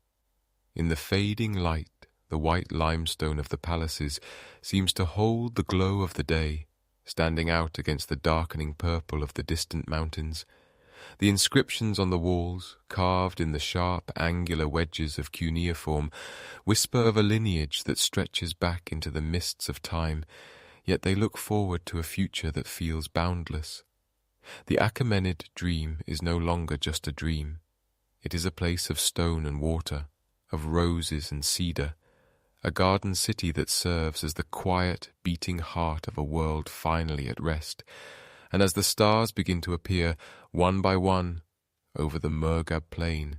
In the fading light, the white limestone of the palaces seems to hold the glow of the day, standing out against the darkening purple of the distant mountains. The inscriptions on the walls, carved in the sharp, angular wedges of cuneiform, whisper of a lineage that stretches back into the mists of time, yet they look forward to a future that feels boundless. The Achaemenid dream is no longer just a dream. It is a place of stone and water, of roses and cedar, a garden city that serves as the quiet, beating heart of a world finally at rest. And as the stars begin to appear, one by one, over the Murgab plain,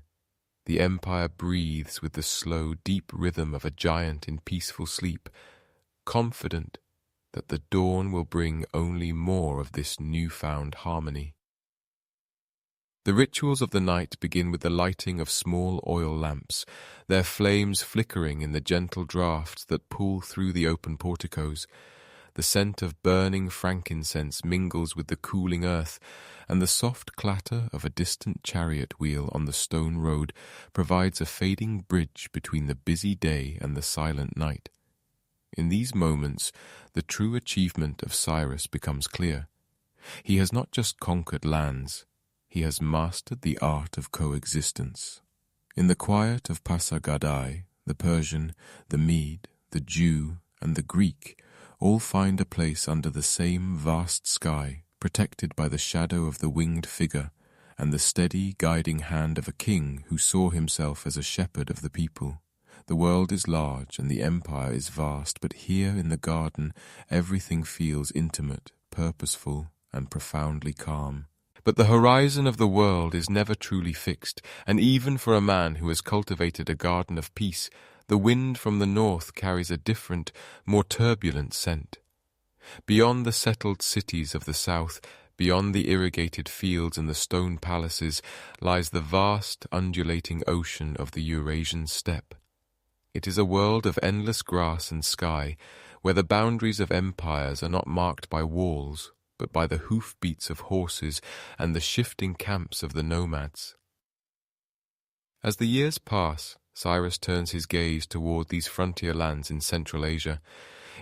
the empire breathes with the slow, deep rhythm of a giant in peaceful sleep, confident that the dawn will bring only more of this newfound harmony. The rituals of the night begin with the lighting of small oil lamps, their flames flickering in the gentle draughts that pull through the open porticos. The scent of burning frankincense mingles with the cooling earth, and the soft clatter of a distant chariot wheel on the stone road provides a fading bridge between the busy day and the silent night. In these moments, the true achievement of Cyrus becomes clear. He has not just conquered lands, he has mastered the art of coexistence. In the quiet of Pasargadae, the Persian, the Mede, the Jew, and the Greek all find a place under the same vast sky, protected by the shadow of the winged figure and the steady guiding hand of a king who saw himself as a shepherd of the people. The world is large and the empire is vast, but here in the garden everything feels intimate, purposeful, and profoundly calm. But the horizon of the world is never truly fixed, and even for a man who has cultivated a garden of peace, the wind from the north carries a different, more turbulent scent. Beyond the settled cities of the south, beyond the irrigated fields and the stone palaces, lies the vast, undulating ocean of the Eurasian steppe. It is a world of endless grass and sky, where the boundaries of empires are not marked by walls, but by the hoofbeats of horses and the shifting camps of the nomads. As the years pass, Cyrus turns his gaze toward these frontier lands in Central Asia.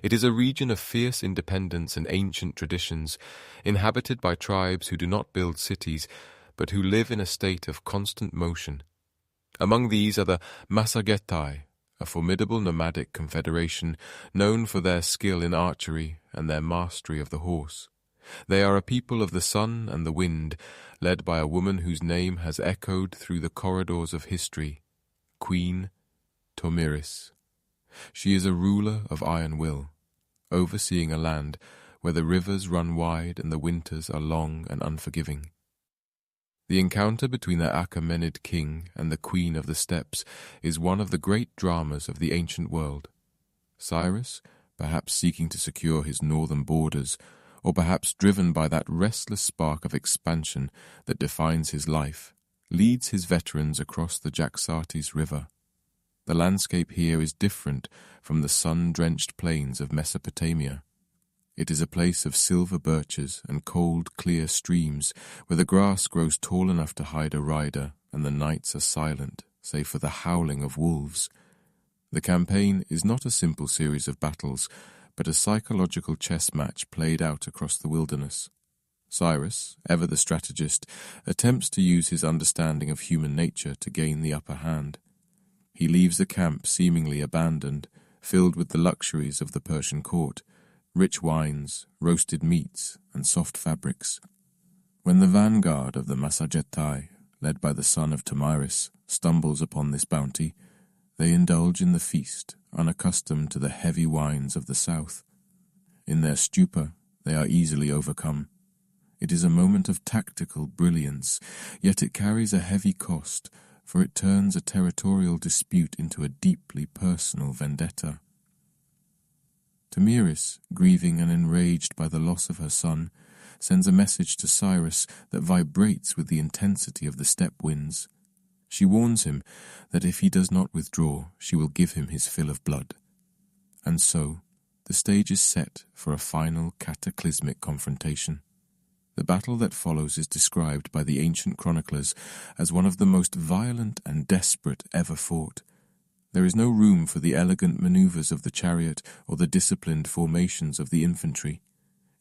It is a region of fierce independence and ancient traditions, inhabited by tribes who do not build cities, but who live in a state of constant motion. Among these are the Pasargadae, a formidable nomadic confederation known for their skill in archery and their mastery of the horse. They are a people of the sun and the wind, led by a woman whose name has echoed through the corridors of history, Queen Tomiris. She is a ruler of iron will, overseeing a land where the rivers run wide and the winters are long and unforgiving. The encounter between the Achaemenid king and the queen of the steppes is one of the great dramas of the ancient world. Cyrus, perhaps seeking to secure his northern borders, or perhaps driven by that restless spark of expansion that defines his life, leads his veterans across the Jaxartes River. The landscape here is different from the sun-drenched plains of Mesopotamia. It is a place of silver birches and cold, clear streams where the grass grows tall enough to hide a rider and the nights are silent, save for the howling of wolves. The campaign is not a simple series of battles, but a psychological chess match played out across the wilderness. Cyrus, ever the strategist, attempts to use his understanding of human nature to gain the upper hand. He leaves the camp seemingly abandoned, filled with the luxuries of the Persian court, rich wines, roasted meats, and soft fabrics. When the vanguard of the Pasargadae, led by the son of Tomiris, stumbles upon this bounty, They indulge in the feast, unaccustomed to the heavy wines of the south. In their stupor, they are easily overcome. It is a moment of tactical brilliance, yet it carries a heavy cost, for it turns a territorial dispute into a deeply personal vendetta. Tamiris, grieving and enraged by the loss of her son, sends a message to Cyrus that vibrates with the intensity of the steppe winds. She warns him that if he does not withdraw, she will give him his fill of blood. And so, the stage is set for a final cataclysmic confrontation. The battle that follows is described by the ancient chroniclers as one of the most violent and desperate ever fought. There is no room for the elegant maneuvers of the chariot or the disciplined formations of the infantry.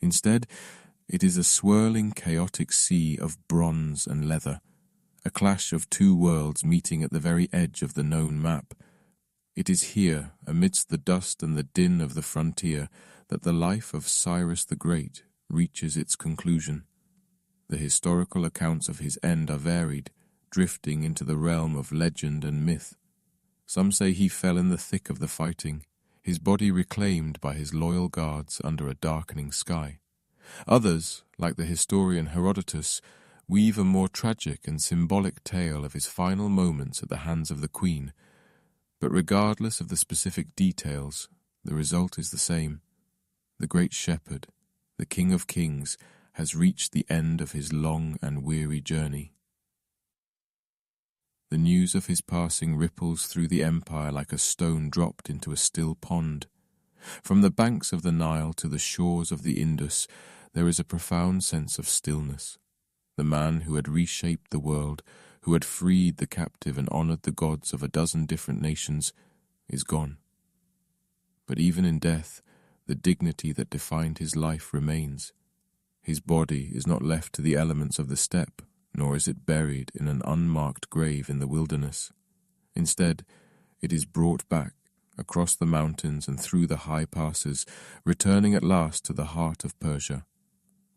Instead, it is a swirling, chaotic sea of bronze and leather, a clash of two worlds meeting at the very edge of the known map. It is here, amidst the dust and the din of the frontier, that the life of Cyrus the Great reaches its conclusion. The historical accounts of his end are varied, drifting into the realm of legend and myth. Some say he fell in the thick of the fighting, his body reclaimed by his loyal guards under a darkening sky. Others, like the historian Herodotus, weave a more tragic and symbolic tale of his final moments at the hands of the queen. But regardless of the specific details, the result is the same. The great shepherd, the King of Kings, has reached the end of his long and weary journey. The news of his passing ripples through the empire like a stone dropped into a still pond. From the banks of the Nile to the shores of the Indus, there is a profound sense of stillness. The man who had reshaped the world, who had freed the captive and honored the gods of a dozen different nations, is gone. But even in death, the dignity that defined his life remains. His body is not left to the elements of the steppe, nor is it buried in an unmarked grave in the wilderness. Instead, it is brought back, across the mountains and through the high passes, returning at last to the heart of Persia.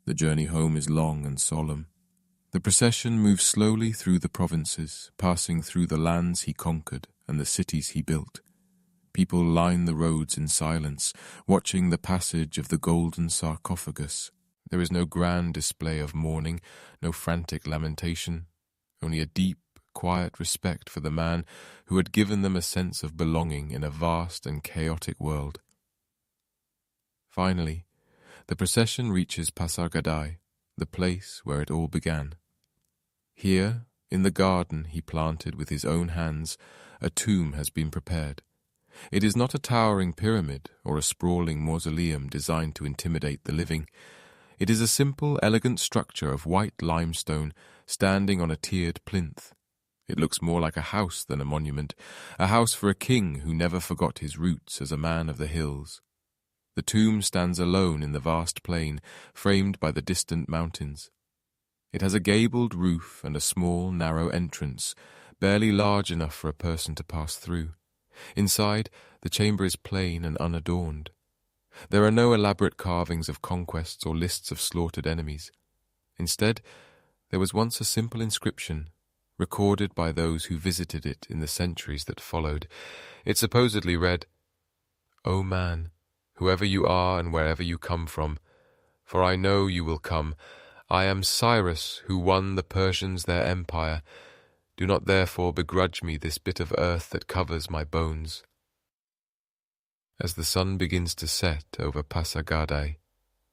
The journey home is long and solemn. The procession moves slowly through the provinces, passing through the lands he conquered and the cities he built. People line the roads in silence, watching the passage of the golden sarcophagus. There is no grand display of mourning, no frantic lamentation, only a deep, quiet respect for the man who had given them a sense of belonging in a vast and chaotic world. Finally, the procession reaches Pasargadae, the place where it all began. Here, in the garden he planted with his own hands, a tomb has been prepared. It is not a towering pyramid or a sprawling mausoleum designed to intimidate the living. It is a simple, elegant structure of white limestone standing on a tiered plinth. It looks more like a house than a monument, a house for a king who never forgot his roots as a man of the hills. The tomb stands alone in the vast plain, framed by the distant mountains. It has a gabled roof and a small, narrow entrance, barely large enough for a person to pass through. Inside, the chamber is plain and unadorned. There are no elaborate carvings of conquests or lists of slaughtered enemies. Instead, there was once a simple inscription, recorded by those who visited it in the centuries that followed. It supposedly read, "O man, whoever you are and wherever you come from, for I know you will come. I am Cyrus, who won the Persians their empire. Do not therefore begrudge me this bit of earth that covers my bones." As the sun begins to set over Pasargadae,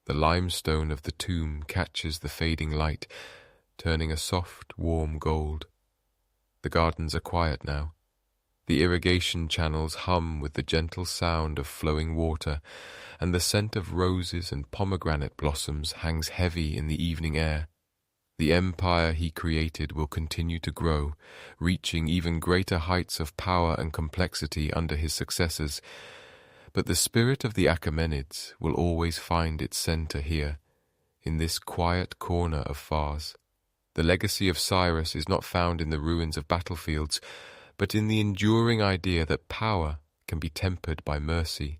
the limestone of the tomb catches the fading light, turning a soft, warm gold. The gardens are quiet now. The irrigation channels hum with the gentle sound of flowing water, and the scent of roses and pomegranate blossoms hangs heavy in the evening air. The empire he created will continue to grow, reaching even greater heights of power and complexity under his successors. But the spirit of the Achaemenids will always find its center here, in this quiet corner of Fars. The legacy of Cyrus is not found in the ruins of battlefields, but in the enduring idea that power can be tempered by mercy,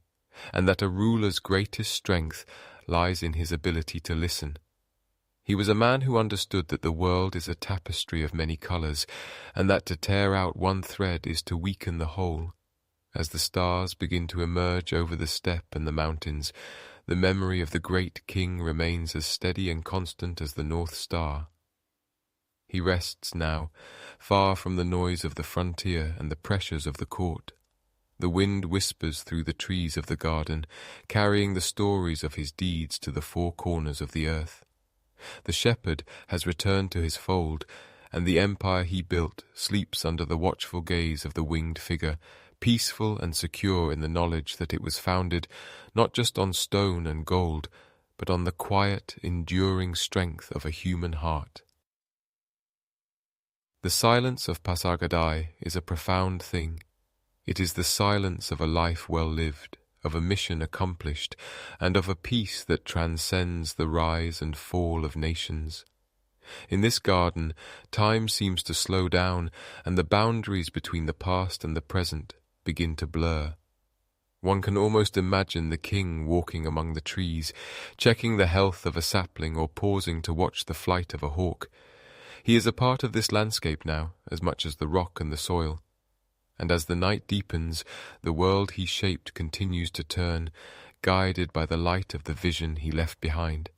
and that a ruler's greatest strength lies in his ability to listen. He was a man who understood that the world is a tapestry of many colors, and that to tear out one thread is to weaken the whole. As the stars begin to emerge over the steppe and the mountains, the memory of the great king remains as steady and constant as the North Star. He rests now, far from the noise of the frontier and the pressures of the court. The wind whispers through the trees of the garden, carrying the stories of his deeds to the four corners of the earth. The shepherd has returned to his fold, and the empire he built sleeps under the watchful gaze of the winged figure, peaceful and secure in the knowledge that it was founded not just on stone and gold, but on the quiet, enduring strength of a human heart. The silence of Pasargadae is a profound thing. It is the silence of a life well lived, of a mission accomplished, and of a peace that transcends the rise and fall of nations. In this garden, time seems to slow down, and the boundaries between the past and the present begin to blur. One can almost imagine the king walking among the trees, checking the health of a sapling or pausing to watch the flight of a hawk. He is a part of this landscape now, as much as the rock and the soil. And as the night deepens, the world he shaped continues to turn, guided by the light of the vision he left behind.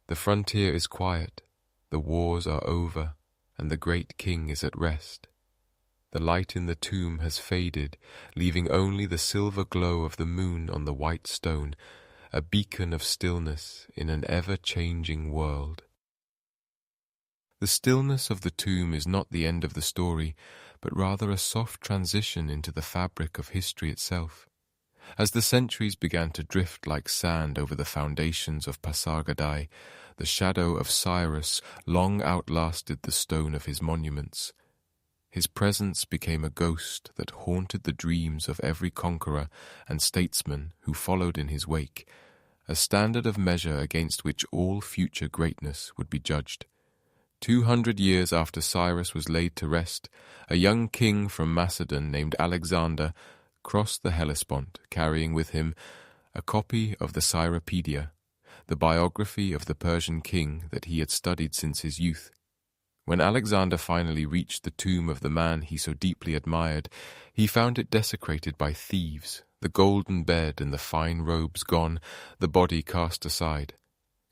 The frontier is quiet, the wars are over, and the great king is at rest. The light in the tomb has faded, leaving only the silver glow of the moon on the white stone, a beacon of stillness in an ever-changing world. The stillness of the tomb is not the end of the story, but rather a soft transition into the fabric of history itself. As the centuries began to drift like sand over the foundations of Pasargadae, the shadow of Cyrus long outlasted the stone of his monuments. His presence became a ghost that haunted the dreams of every conqueror and statesman who followed in his wake, a standard of measure against which all future greatness would be judged. 200 years after Cyrus was laid to rest, a young king from Macedon named Alexander crossed the Hellespont, carrying with him a copy of the Cyropedia, the biography of the Persian king that he had studied since his youth. When Alexander finally reached the tomb of the man he so deeply admired, he found it desecrated by thieves, the golden bed and the fine robes gone, the body cast aside.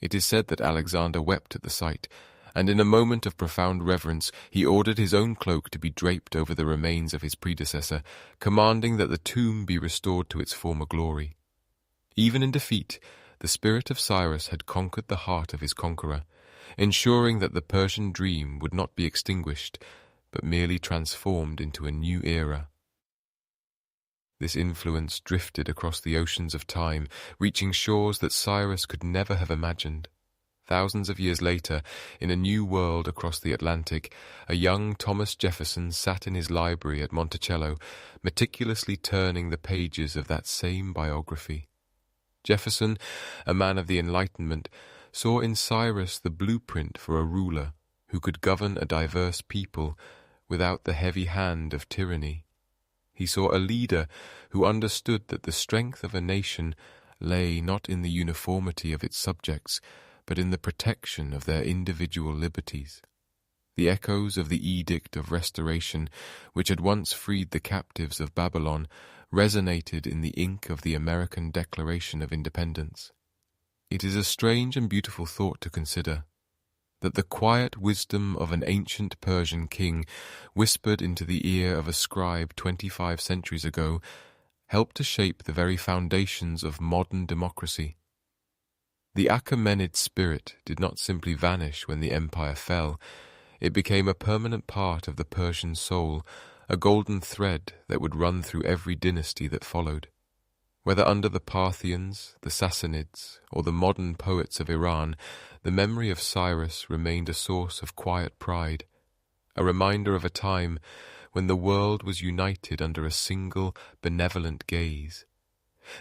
It is said that Alexander wept at the sight, and in a moment of profound reverence he ordered his own cloak to be draped over the remains of his predecessor, commanding that the tomb be restored to its former glory. Even in defeat, the spirit of Cyrus had conquered the heart of his conqueror, ensuring that the Persian dream would not be extinguished, but merely transformed into a new era. This influence drifted across the oceans of time, reaching shores that Cyrus could never have imagined. Thousands of years later, in a new world across the Atlantic, a young Thomas Jefferson sat in his library at Monticello, meticulously turning the pages of that same biography. Jefferson, a man of the Enlightenment, saw in Cyrus the blueprint for a ruler who could govern a diverse people without the heavy hand of tyranny. He saw a leader who understood that the strength of a nation lay not in the uniformity of its subjects, but in the protection of their individual liberties. The echoes of the Edict of Restoration, which had once freed the captives of Babylon, resonated in the ink of the American Declaration of Independence. It is a strange and beautiful thought to consider, that the quiet wisdom of an ancient Persian king, whispered into the ear of a scribe 25 centuries ago, helped to shape the very foundations of modern democracy. The Achaemenid spirit did not simply vanish when the empire fell. It became a permanent part of the Persian soul, a golden thread that would run through every dynasty that followed. Whether under the Parthians, the Sassanids, or the modern poets of Iran, the memory of Cyrus remained a source of quiet pride, a reminder of a time when the world was united under a single, benevolent gaze.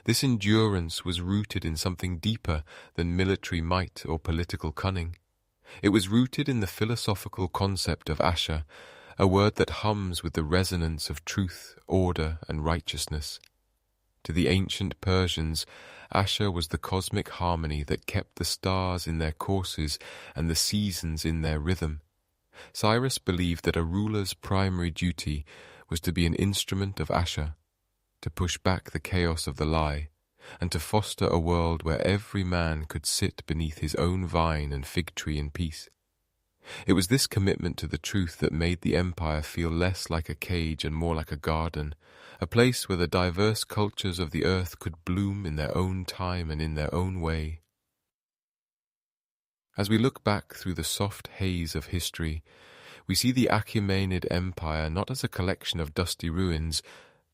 This endurance was rooted in something deeper than military might or political cunning. It was rooted in the philosophical concept of Asha, a word that hums with the resonance of truth, order, and righteousness. To the ancient Persians, Asha was the cosmic harmony that kept the stars in their courses and the seasons in their rhythm. Cyrus believed that a ruler's primary duty was to be an instrument of Asha. to push back the chaos of the lie, and to foster a world where every man could sit beneath his own vine and fig tree in peace. It was this commitment to the truth that made the empire feel less like a cage and more like a garden, a place where the diverse cultures of the earth could bloom in their own time and in their own way. As we look back through the soft haze of history, we see the Achaemenid Empire not as a collection of dusty ruins,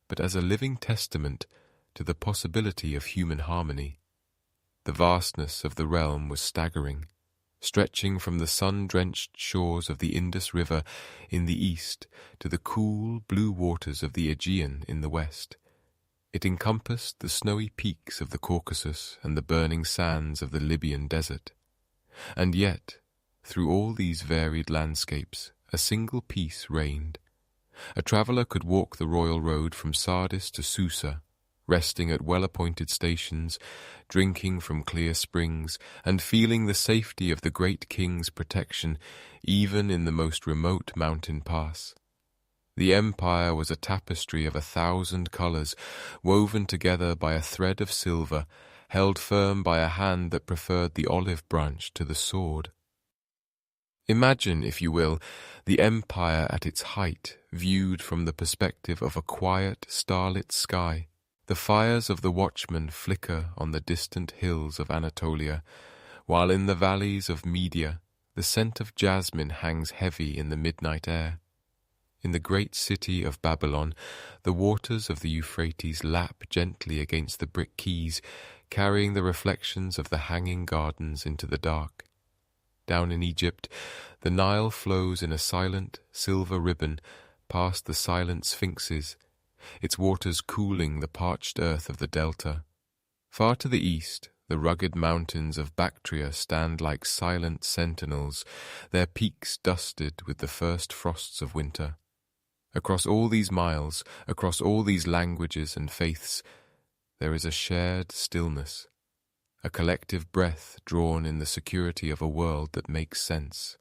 but as a living testament to the possibility of human harmony. The vastness of the realm was staggering, stretching from the sun-drenched shores of the Indus River in the east to the cool, blue waters of the Aegean in the west. It encompassed the snowy peaks of the Caucasus and the burning sands of the Libyan desert. And yet, through all these varied landscapes, a single peace reigned. A traveller could walk the royal road from Sardis to Susa, resting at well-appointed stations, drinking from clear springs, and feeling the safety of the great king's protection even in the most remote mountain pass. The empire was a tapestry of 1,000 colours, woven together by a thread of silver, held firm by a hand that preferred the olive branch to the sword. Imagine, if you will, the empire at its height, viewed from the perspective of a quiet, starlit sky. The fires of the watchmen flicker on the distant hills of Anatolia, while in the valleys of Media the scent of jasmine hangs heavy in the midnight air. In the great city of Babylon, the waters of the Euphrates lap gently against the brick quays, carrying the reflections of the hanging gardens into the dark. Down in Egypt, the Nile flows in a silent silver ribbon past the silent sphinxes, its waters cooling the parched earth of the delta. Far to the east, the rugged mountains of Bactria stand like silent sentinels, their peaks dusted with the first frosts of winter. Across all these miles, across all these languages and faiths, there is a shared stillness, a collective breath drawn in the security of a world that makes sense.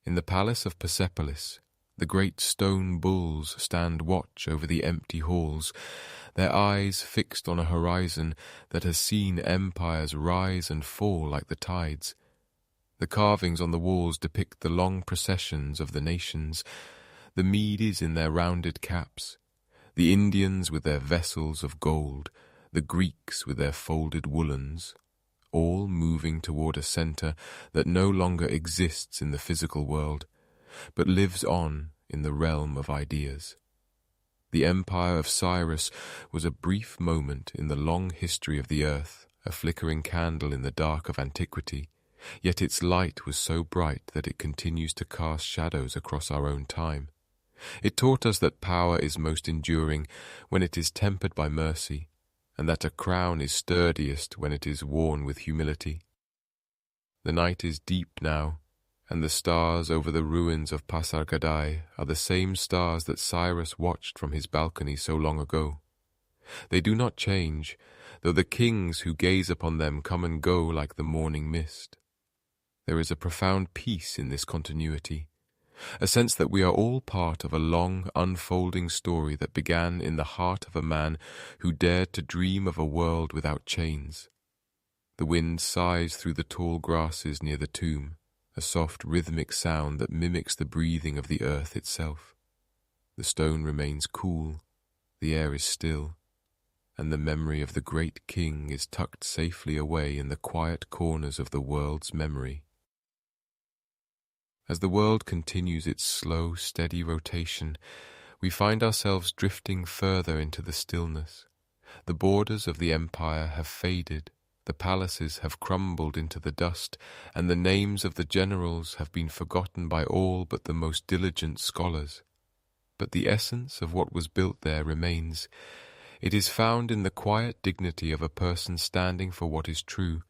In the palace of Persepolis, the great stone bulls stand watch over the empty halls, their eyes fixed on a horizon that has seen empires rise and fall like the tides. The carvings on the walls depict the long processions of the nations, the Medes in their rounded caps, the Indians with their vessels of gold, the Greeks with their folded woolens, all moving toward a centre that no longer exists in the physical world, but lives on in the realm of ideas. The empire of Cyrus was a brief moment in the long history of the earth, a flickering candle in the dark of antiquity, yet its light was so bright that it continues to cast shadows across our own time. It taught us that power is most enduring when it is tempered by mercy, and that a crown is sturdiest when it is worn with humility. The night is deep now, and the stars over the ruins of Pasargadae are the same stars that Cyrus watched from his balcony so long ago. They do not change, though the kings who gaze upon them come and go like the morning mist. There is a profound peace in this continuity, a sense that we are all part of a long, unfolding story that began in the heart of a man who dared to dream of a world without chains. The wind sighs through the tall grasses near the tomb, a soft rhythmic sound that mimics the breathing of the earth itself. The stone remains cool, the air is still, and the memory of the great king is tucked safely away in the quiet corners of the world's memory. As the world continues its slow, steady rotation, we find ourselves drifting further into the stillness. The borders of the empire have faded, the palaces have crumbled into the dust, and the names of the generals have been forgotten by all but the most diligent scholars. But the essence of what was built there remains. It is found in the quiet dignity of a person standing for what is true.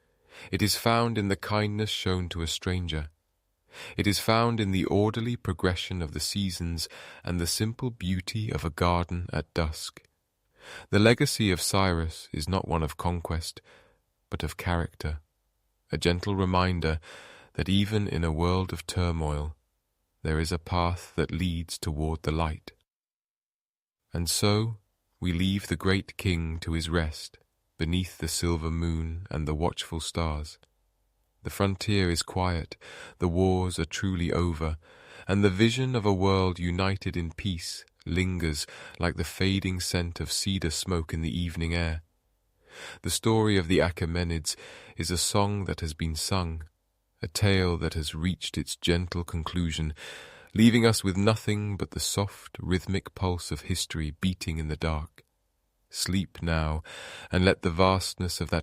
It is found in the kindness shown to a stranger. It is found in the orderly progression of the seasons and the simple beauty of a garden at dusk. The legacy of Cyrus is not one of conquest, but of character, a gentle reminder that even in a world of turmoil, there is a path that leads toward the light. And so, We leave the great king to his rest, beneath the silver moon and the watchful stars. The frontier is quiet, the wars are truly over, and the vision of a world united in peace lingers like the fading scent of cedar smoke in the evening air. The story of the Achaemenids is a song that has been sung, a tale that has reached its gentle conclusion, leaving us with nothing but the soft, rhythmic pulse of history beating in the dark. Sleep now, and let the vastness of that